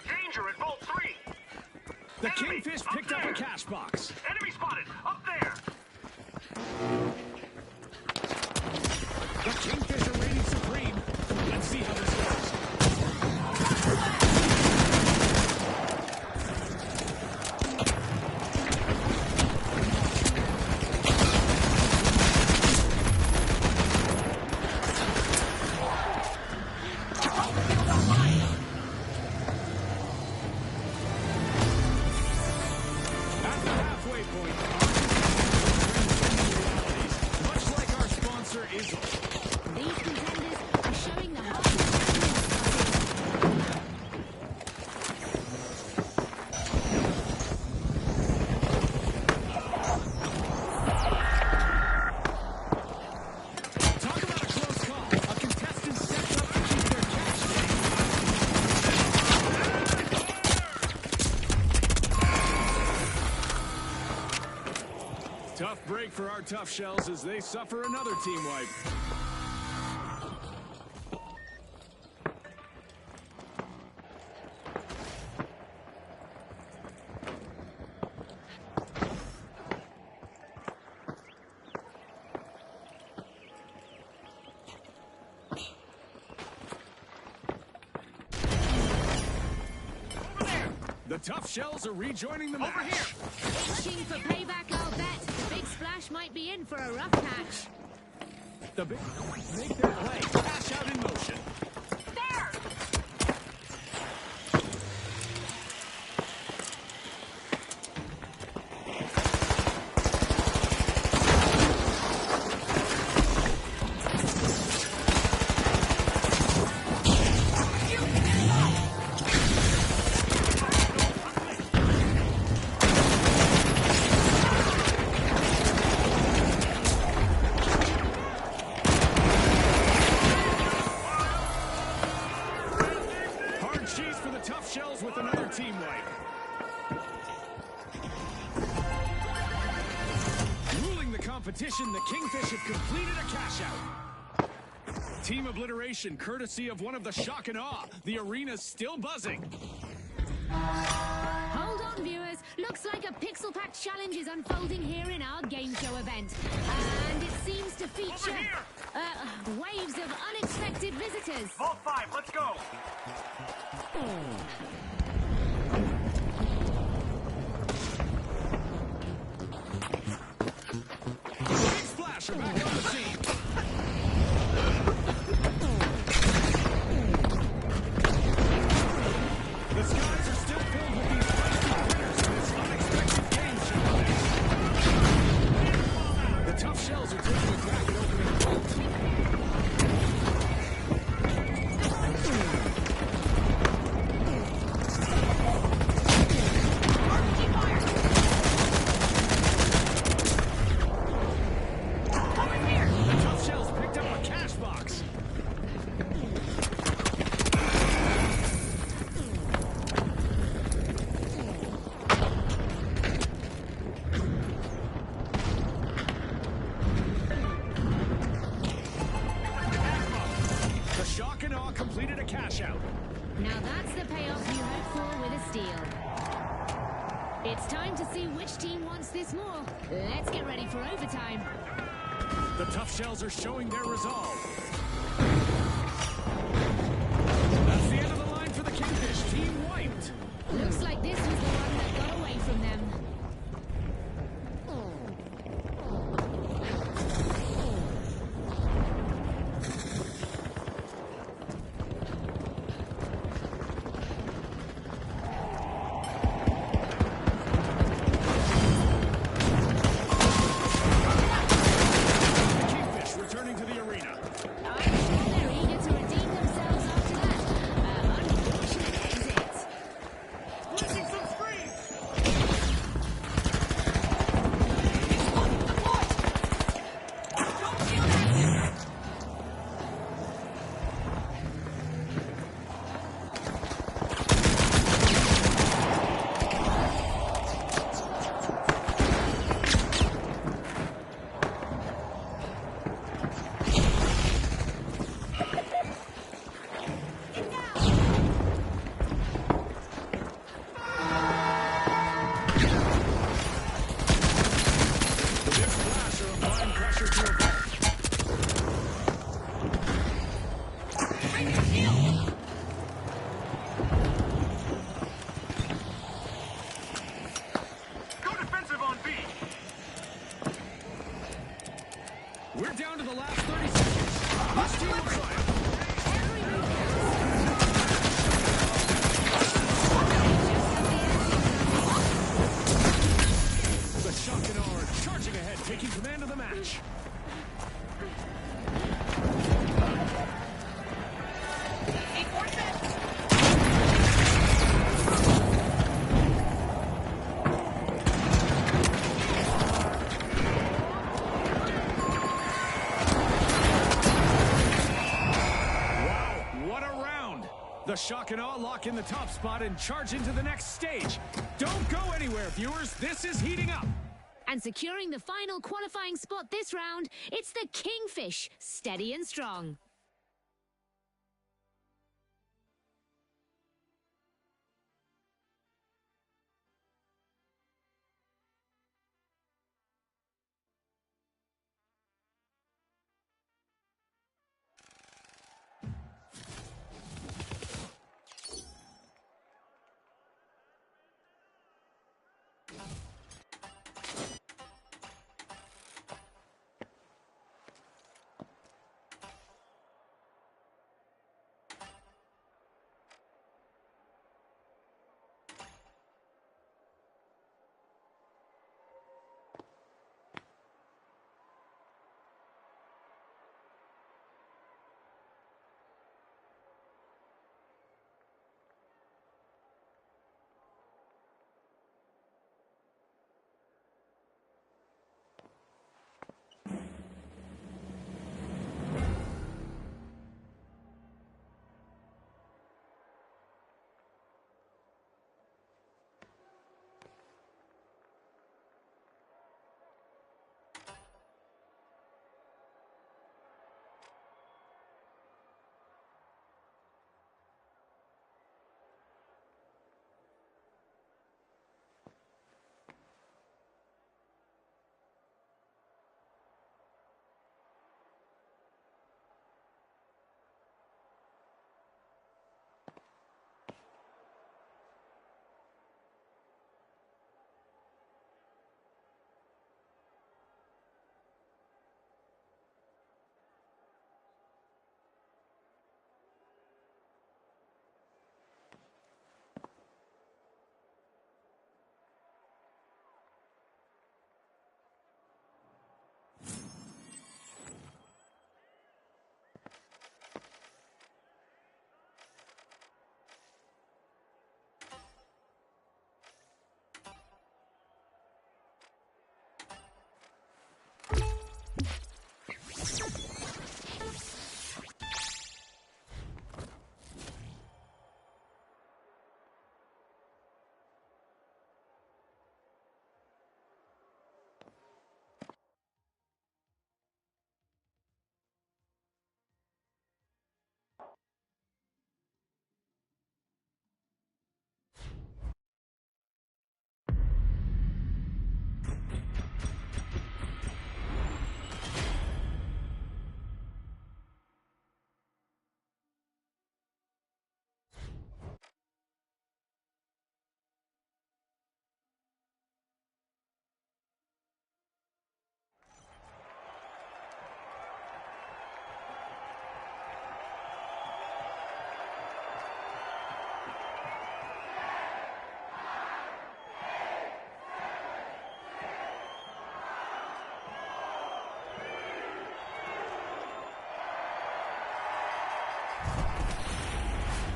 Danger at Vault 3. The Enemy, Kingfish up picked up there. a cash box. Enemy spotted. Up there. The Kingfish are reigning supreme. Let's see how this goes. At the halfway point, realities, much like our sponsor Izzle. These contenders are showing the heart of Talk about a close call. A contestant steps up to keep their cash safe. Tough break for our Tough Shells as they suffer another team wipe. The Tough Shells are rejoining the match. Over here. itching for payback, I'll bet. The Big Splash might be in for a rough patch. The big make their play. Cash out in motion. There! Hard cheese for the Tough Shells with another team wipe. Ruling the competition, the Kingfish have completed a cash out. Team obliteration courtesy of one of the shock and awe. The arena's still buzzing. Hold on, viewers. Looks like a Pixel Pack challenge is unfolding here in our game show event. And it seems to feature waves of unexpected visitors. Vault 5. Let's go. Big Splash are back on the scene. The skies are still filled with these feisty critters in this unexpected game show event. The Tough Shells are taking a crack at opening the vault. The Tough Shells picked up a cash box. The shock and awe completed a cash out. Now that's the payoff you hope for with a steal. It's time to see which team wants this more. Let's get ready for overtime. The Tough Shells are showing their resolve. That's the end of the line for the Kingfish. Team wiped. Looks like this was the one that got away from them. The shock and awe lock in the top spot and charge into the next stage. Don't go anywhere, viewers. This is heating up. And securing the final qualifying spot this round, it's the Kingfish, steady and strong.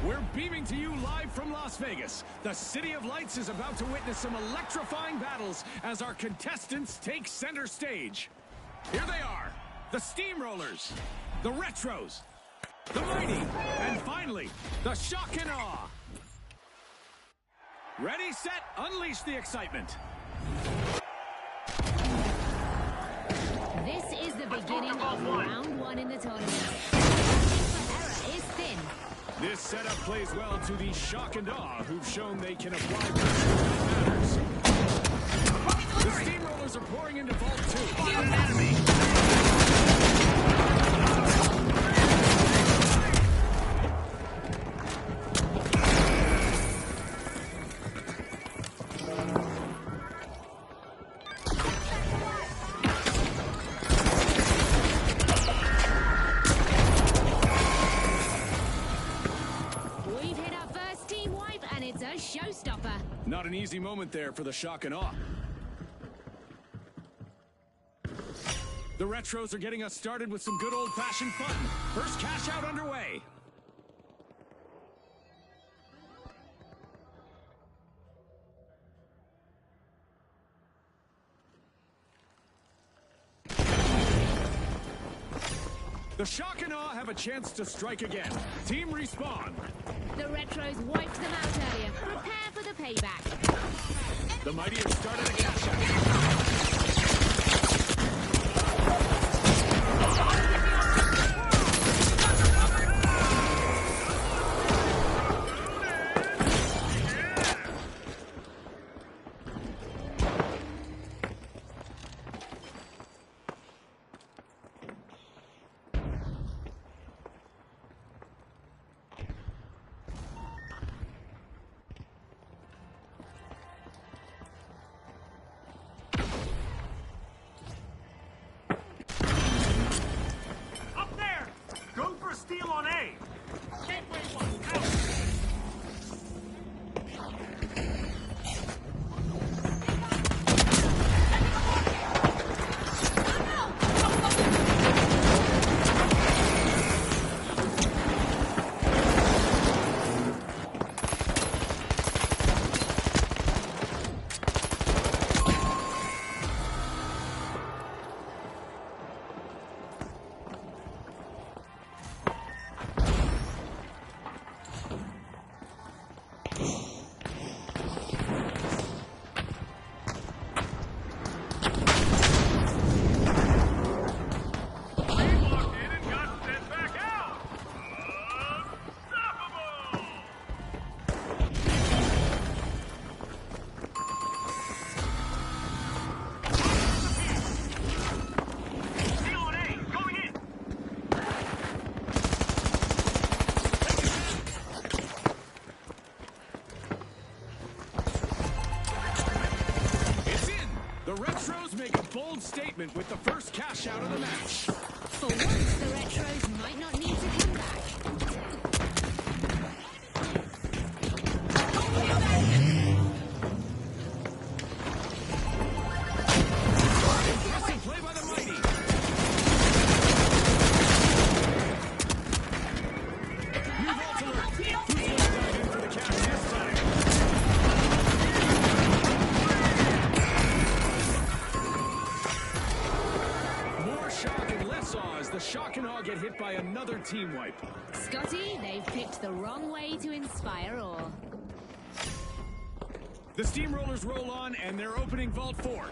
We're beaming to you live from Las Vegas. The City of Lights is about to witness some electrifying battles as our contestants take center stage. Here they are, the Steamrollers, the Retros, the Mighty, and finally, the Shock and Awe. Ready, set, unleash the excitement. This is the beginning of round one in the tournament. The margin for error is thin. This setup plays well to the Shock and Awe, who've shown they can apply pressure when it matters. The Steamrollers are pouring into Vault 2. Spotted an enemy. We've hit our first team wipe, and it's a showstopper. Not an easy moment there for the Shock and Awe. The Retros are getting us started with some good old-fashioned fun. First cash out underway. The Shock and Awe have a chance to strike again. Team Respawn. The Retros wiped them out earlier. Prepare for the payback. The Mighty have started a cash out. Up there! Go for a steal on A! Gateway 1, out! They walked in and got sent back out! Unstoppable! Steal on A, going in! It's in! The Retros make a bold statement with the first cash out of the match. For once, the Retros might not need to come back. Impressive play by the Mighty. New vault alert. Who's going to dive in for the cash this time? More shock and less awe as the Shock and Awe get hit by another team wipe. Scotty, they've picked the wrong way to inspire awe. The Steamrollers roll on and they're opening Vault 4.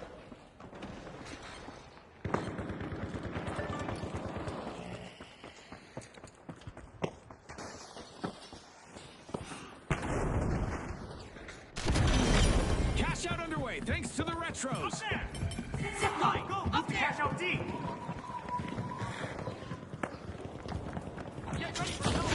Cash out underway thanks to the Retros. There! Zipline, go! Up there! Cash out D! Get ready for help!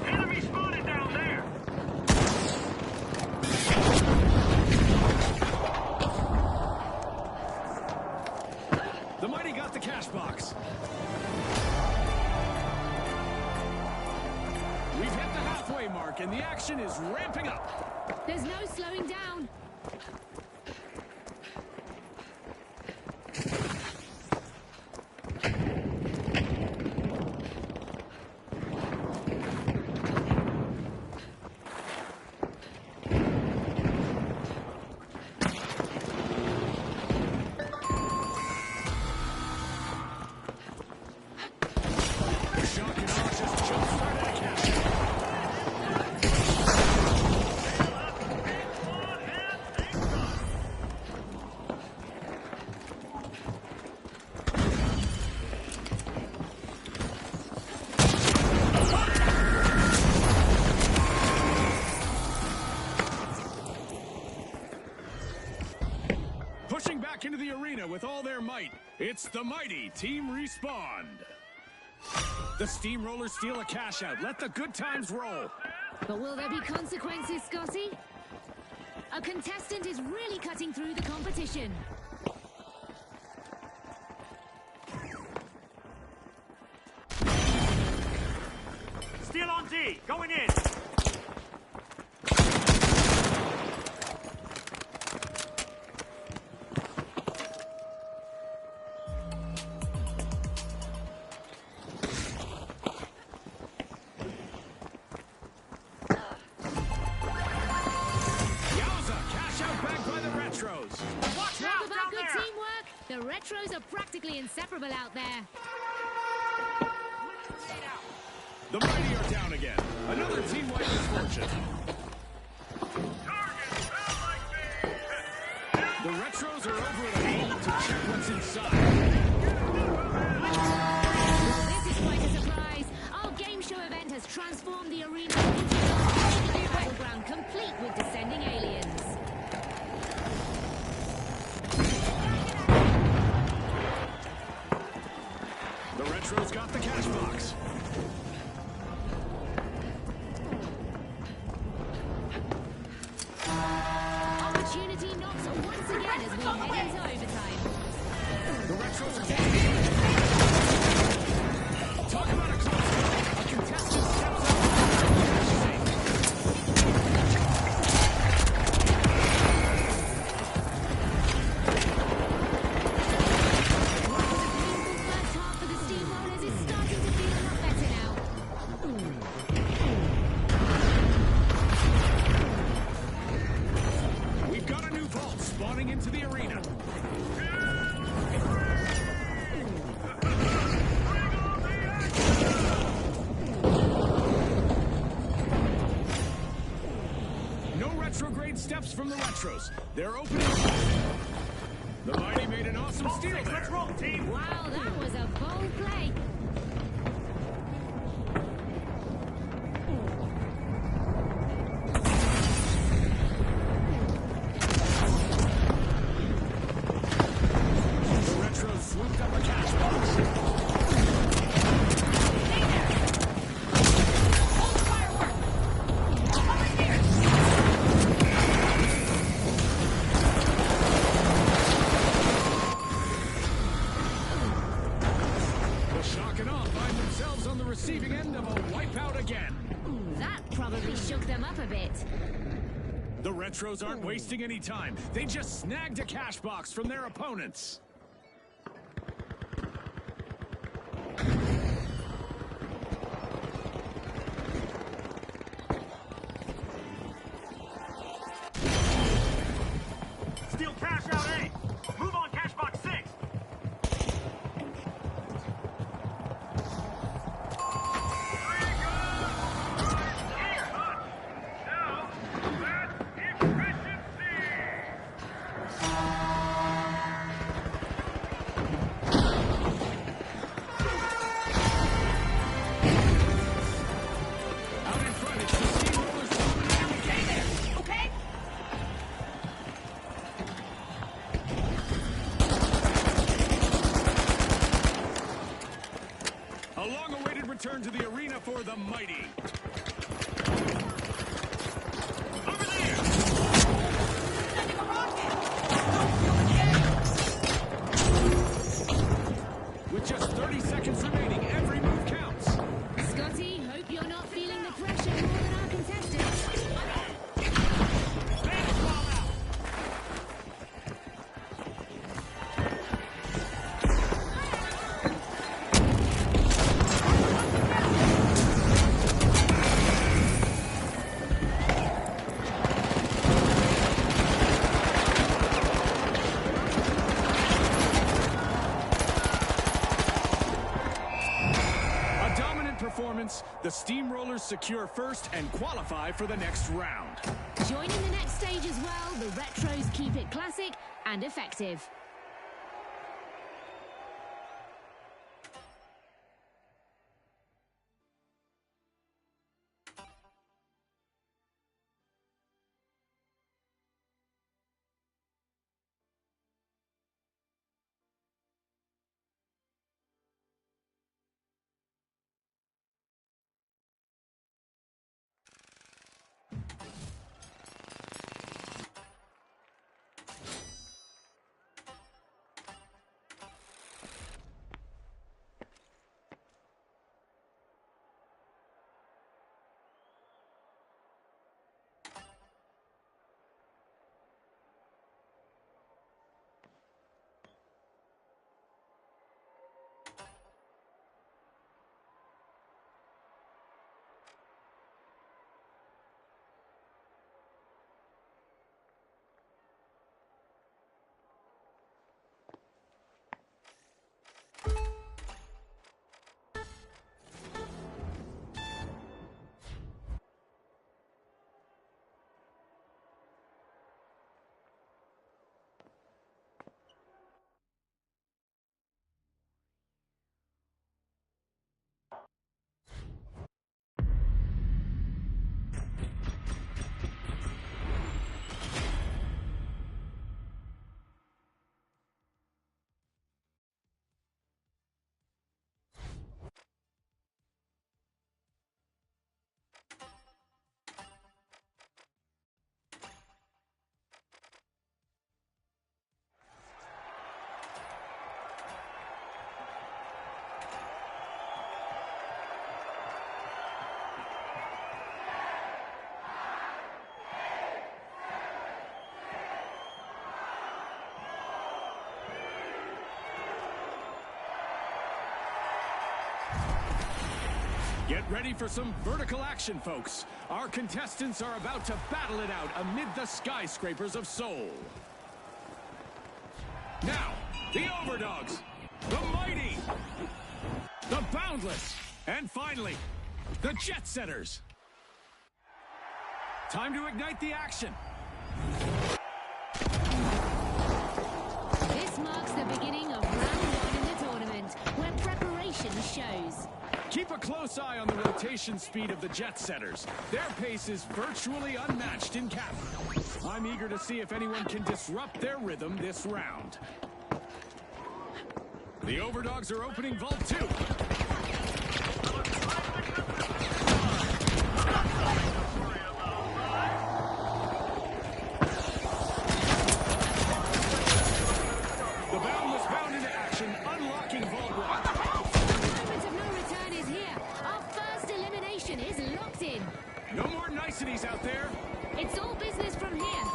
Enemy spotted down there! The Mighty got the cash box. We've hit the halfway mark and the action is ramping up. There's no slowing down. The Shock and Awe just jump-started a cash out. Pushing back into the arena with all their might, it's the Mighty Team Respawn. The Steamrollers steal a cash out. Let the good times roll. But will there be consequences, Scotty? A contestant is really cutting through the competition. Steal on D, going in! Retros. Watch Talk out about down good there! teamwork. The Retros are practically inseparable out there. The Mighty are down again. Another team-wide misfortune. Target fell like me! The Retros are over at a hole to check what's inside. Well, this is quite a surprise. Our game show event has transformed the arena into a battleground complete with descending aliens. The Retros got the cash box. Opportunity knocks once again as we head into overtime. The Retros are taking it. Talk about a close call. A contestant steps up. First half for the Steamrollers is starting to feel a lot better now. We've got a new vault spawning into the arena. No retrograde steps from the Retros. They're opening. The Mighty made an awesome steal Let's there. roll, team! Wow, that was a bold play. The Retros swooped up a cash box. Hold the firework! Over here! The Shock and Awe find themselves on the receiving end of a wipeout again. That probably shook them up a bit. The Retros aren't wasting any time. They just snagged a cash box from their opponents. Steal cash out A! Move on cash box 6! Now, that's efficiency! Out in front, it's the Steamrollers dominating the game. There! Okay? A long-awaited return to the arena for the Mighty. Over there! Sending a rocket! Don't feel the With just 30 seconds remaining, every move counts. Scotty, hope you're not feeling the pressure more than our contestants. Bandits fall out! A dominant performance. The Steamrollers secure first and qualify for the next round. Joining the next stage as well, the Retros keep it classic and effective. Get ready for some vertical action, folks. Our contestants are about to battle it out amid the skyscrapers of Seoul. Now, the overdogs, the mighty, the boundless, and finally, the jet setters. Time to ignite the action. This marks the beginning of round 1 in the tournament, where preparation shows. Keep a close eye on the rotation speed of the jet setters. Their pace is virtually unmatched in cap. I'm eager to see if anyone can disrupt their rhythm this round. The overdogs are opening Vault 2. The boundless bound into action, unlocking Vault 1. The moment of no return is here. Our first elimination is locked in. No more niceties out there. It's all business from here.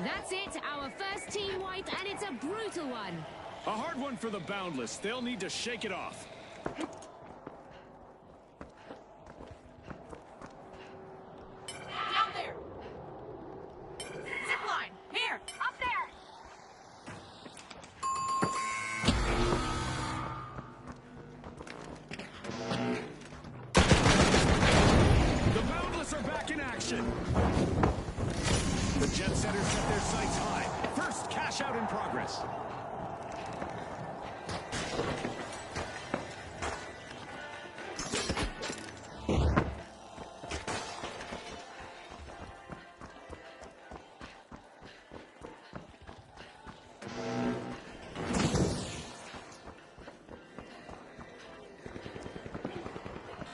That's it, our first team wipe, and it's a brutal one. A hard one for the boundless. They'll need to shake it off. Down there. Zip line. Here. Up there. The boundless are back in action. The jet setters set their sights high. First cash out in progress.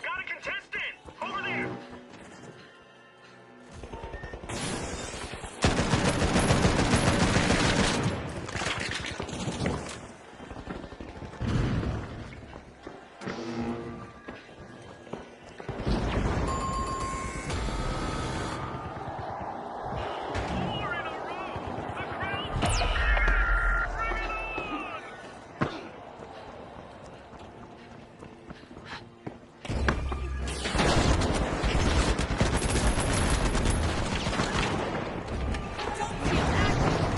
Got a contestant! Over there! Four in a row! The crowd's bring it on! Don't feel active.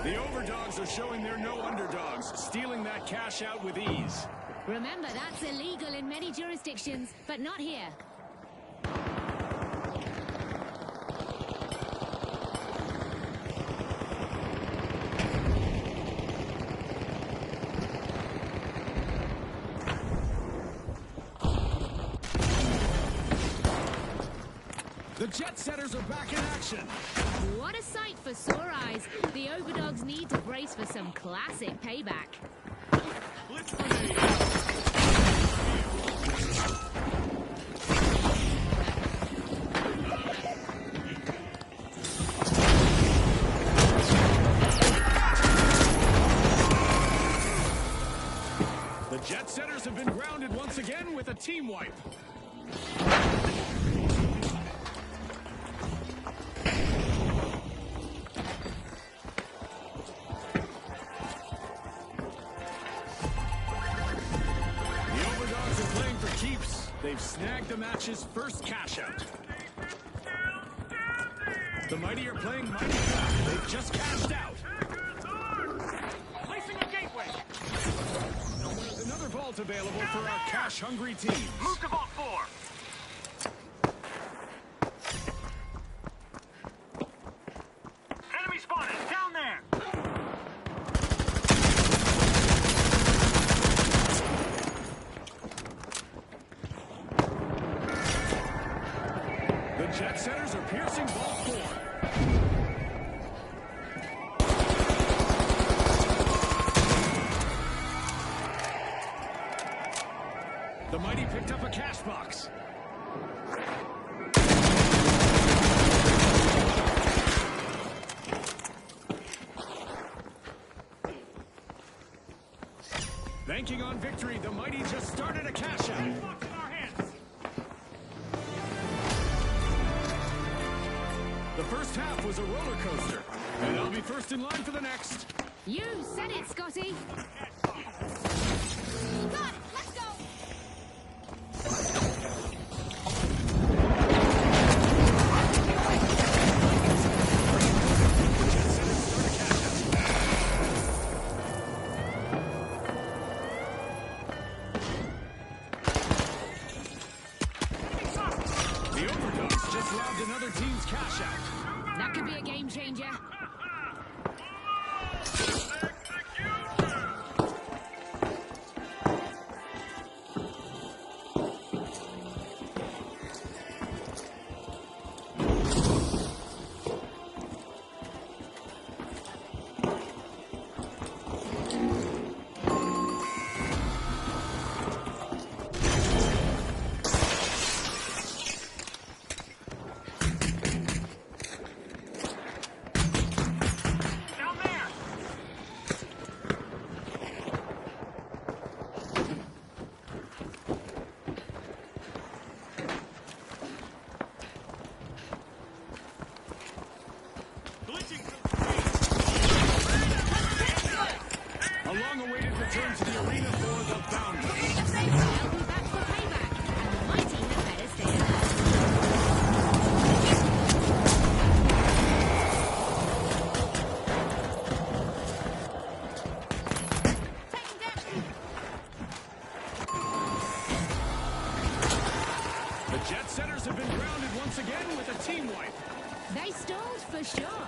The overdogs are showing they're no underdogs, stealing that cash out with ease. Remember, that's illegal in many jurisdictions, but not here. The jet setters are back in action. What a sight for sore eyes. The overdogs need to brace for some classic payback. Blitz grenade. The jet setters have been grounded once again with a team wipe. The overdogs are playing for keeps. They've snagged the match's first cash out. The mighty are playing mighty fast. They've just cashed out. Placing a gateway! There's another vault available for our cash-hungry teams. Move to Vault 4! Enemy spotted! Down there! The jet setters are piercing Vault 4. The mighty picked up a cash box. Banking on victory, the mighty just started a cash out. Box in our hands! The first half was a roller coaster, and I'll be first in line for the next. You said it, Scotty. Got it. Let's go. The Overdogs just robbed another team's cash out. That could be a game changer. Down there! Glitching A long-awaited return to the arena for the Bounders. They'll be back for payback, and the mighty had better stay alert. Taking damage. The Jet Setters have been grounded once again with a team wipe. They stalled for sure.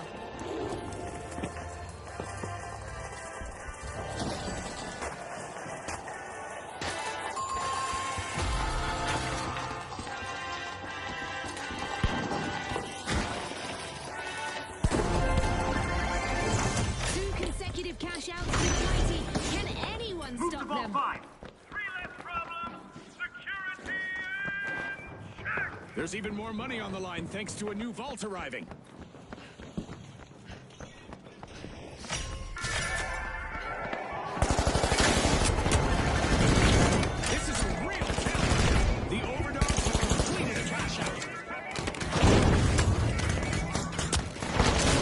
Two consecutive cash outs for the mighty. Can anyone Move the stop ball them? 5. 3 less problems. Security in check. There's even more money on the line thanks to a new vault arriving. This is a real challenge. The Overdogs have completed a cash out.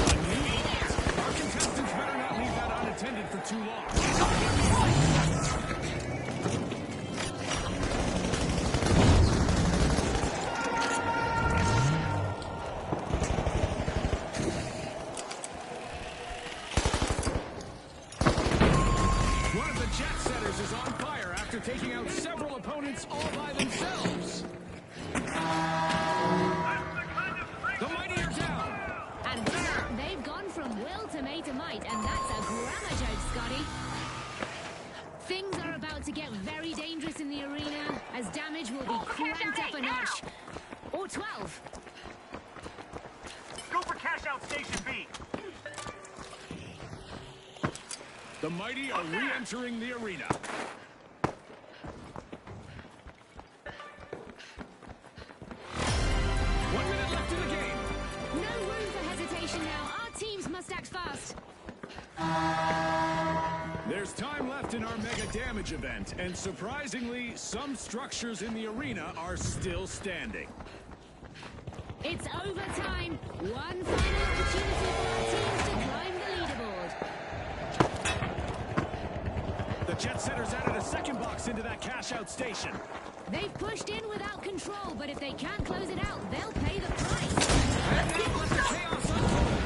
A new vault. Our contestants better not leave that unattended for too long. One of the Jet Setters is on fire after taking out several opponents all by themselves. The mighty are down. And with that, they've gone from will to might, and that's a grammar joke, Scotty. Things are about to get very dangerous in the arena, as damage will be cranked up a notch. Or 12. Go for cash out station B. The mighty are re-entering the arena. One minute left in the game. No room for hesitation now. Our teams must act fast. There's time left in our mega damage event, and surprisingly, some structures in the arena are still standing. It's overtime. One final opportunity for our teams to climb the leaderboard. The Jet Setters added a second box into that cash out station. They've pushed in without control, but if they can't close it out, they'll pay the price. And now let the chaos unfold.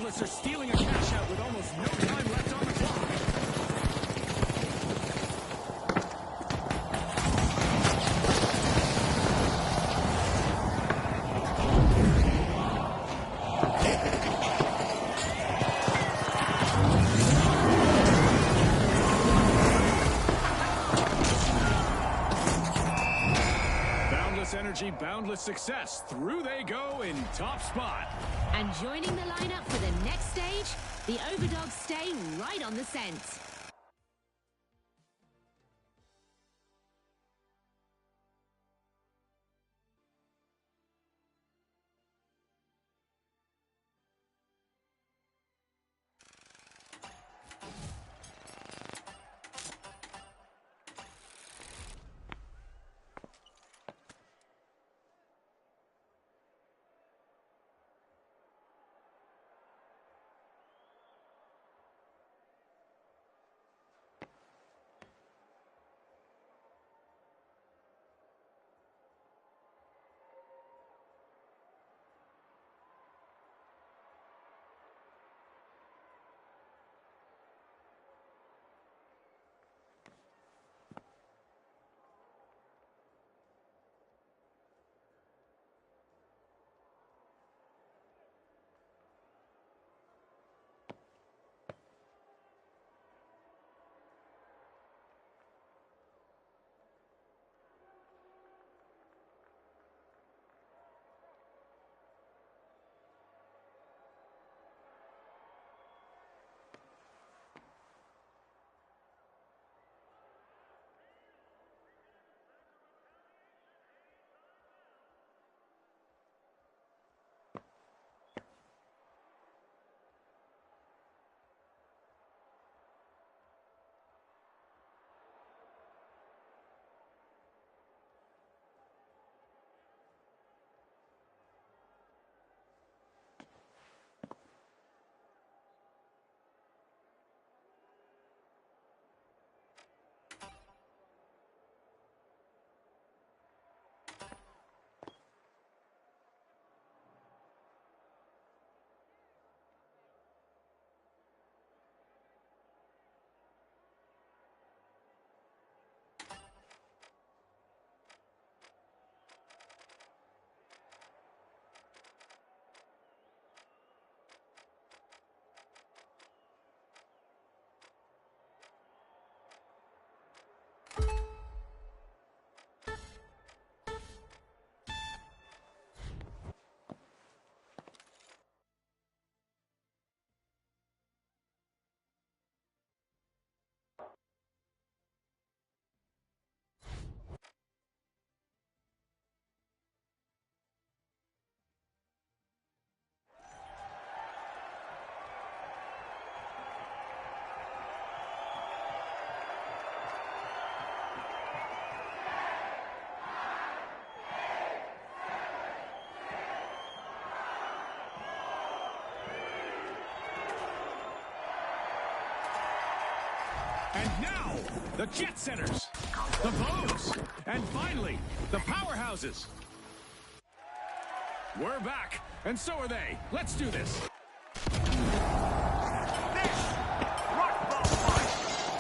Boundless are stealing a cash out with almost no time left on the clock. Boundless energy, boundless success. Through they go in top spot. And joining the lineup for the next stage, the Overdogs stay right on the scent. And now, the Jet Setters, the Bows, and finally, the Powerhouses. We're back, and so are they. Let's do this.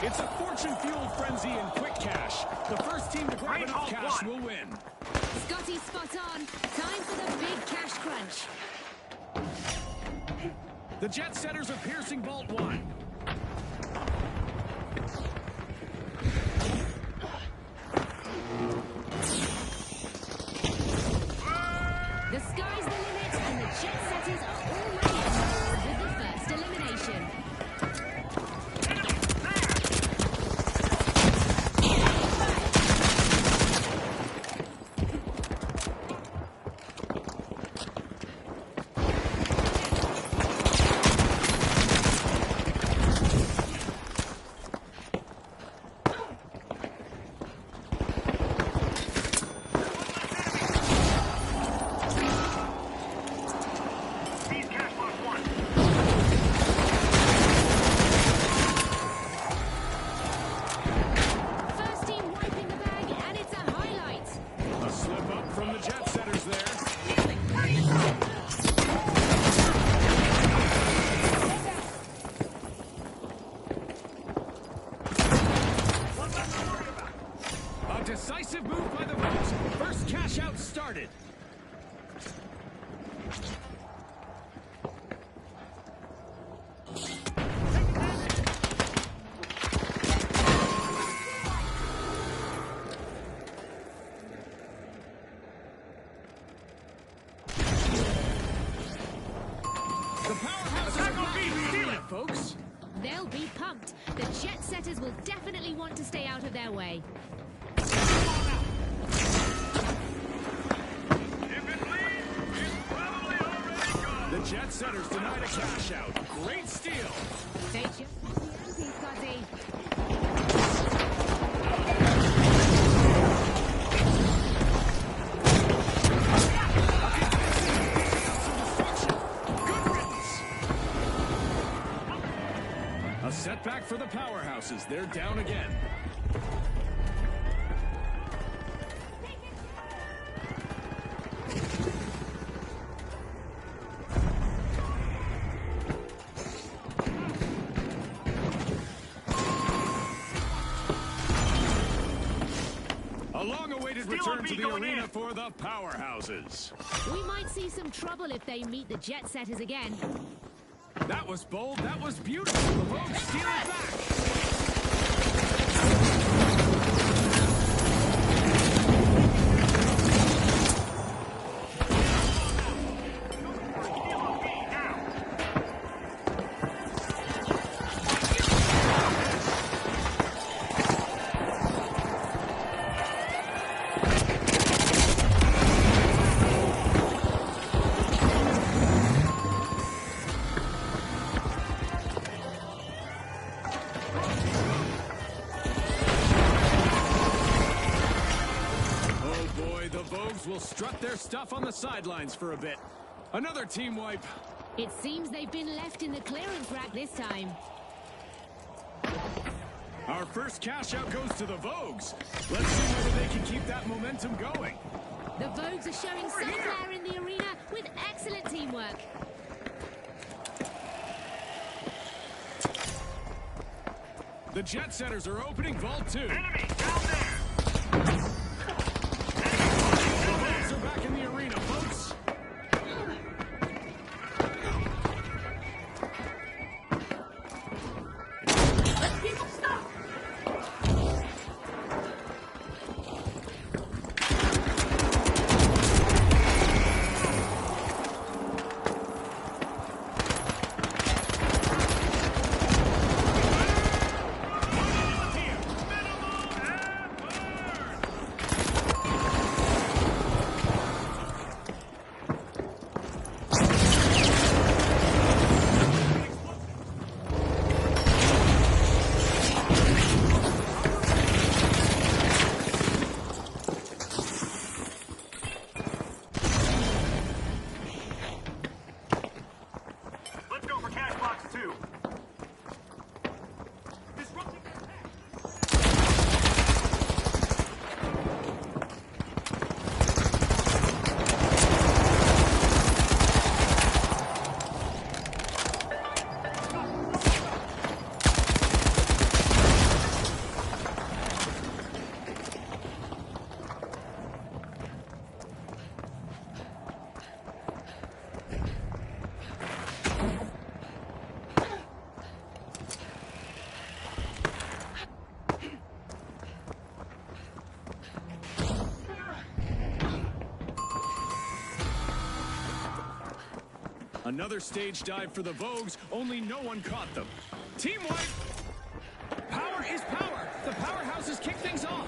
It's a fortune-fueled frenzy in quick cash. The first team to grab enough cash will win. Scotty spot on. Time for the big cash crunch. The Jet Setters are piercing Vault 1. The sky's the limit, and the Jet Setters are already on board with the first elimination. decisive move by the Vogues. First cash out started. The powerhouse is back in the arena, folks. They'll be pumped. The jet setters will definitely want to stay out of their way. If it bleeds, it's probably already gone. The jet setters denied a cash out. Great steal. They just want the empty, Scotty. Good riddance. A setback for the powerhouses. They're down again. A long-awaited return to the arena for the powerhouses. We might see some trouble if they meet the jet setters again. That was bold. That was beautiful. The Vogues steal it back. Will strut their stuff on the sidelines for a bit. Another team wipe. It seems they've been left in the clearance rack this time. Our first cash out goes to the Vogues. Let's see whether they can keep that momentum going. The Vogues are showing some flair in the arena with excellent teamwork. The jet setters are opening Vault 2. Enemy down there. The Vogues are back in the arena, folks. Let's go for cash box 2. Disrupting their attack. Another stage dive for the Vogues, only no one caught them. Team wipe! Power is power! The powerhouses kick things off!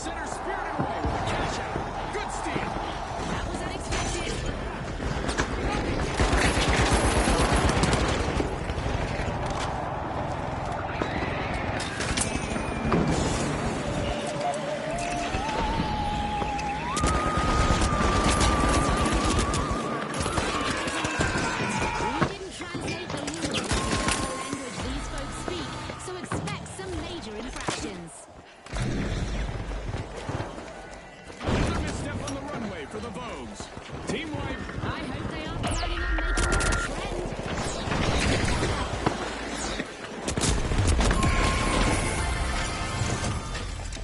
center spirited away with a cash out. Good steal. That was unexpected. We didn't translate the rules into the language these folks speak, so expect some major infractions. Another misstep on the runway for the Vogues. Team wipe. I hope they aren't planning on making this a trend.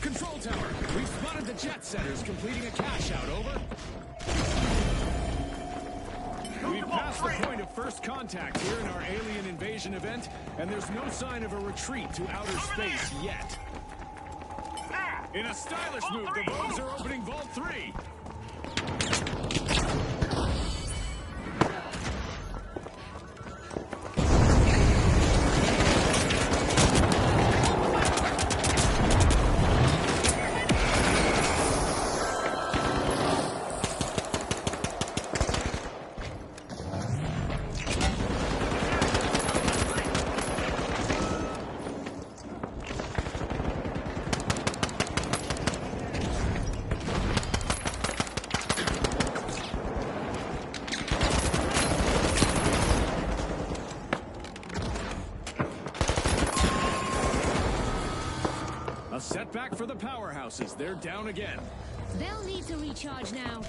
Control tower. We've spotted the jet setters completing a cash out. Over. We've passed the point of first contact here in our alien invasion event, and there's no sign of a retreat to outer space yet. In a stylish move, the Vogues are opening Vault 3. A setback for the powerhouses. They're down again. They'll need to recharge now.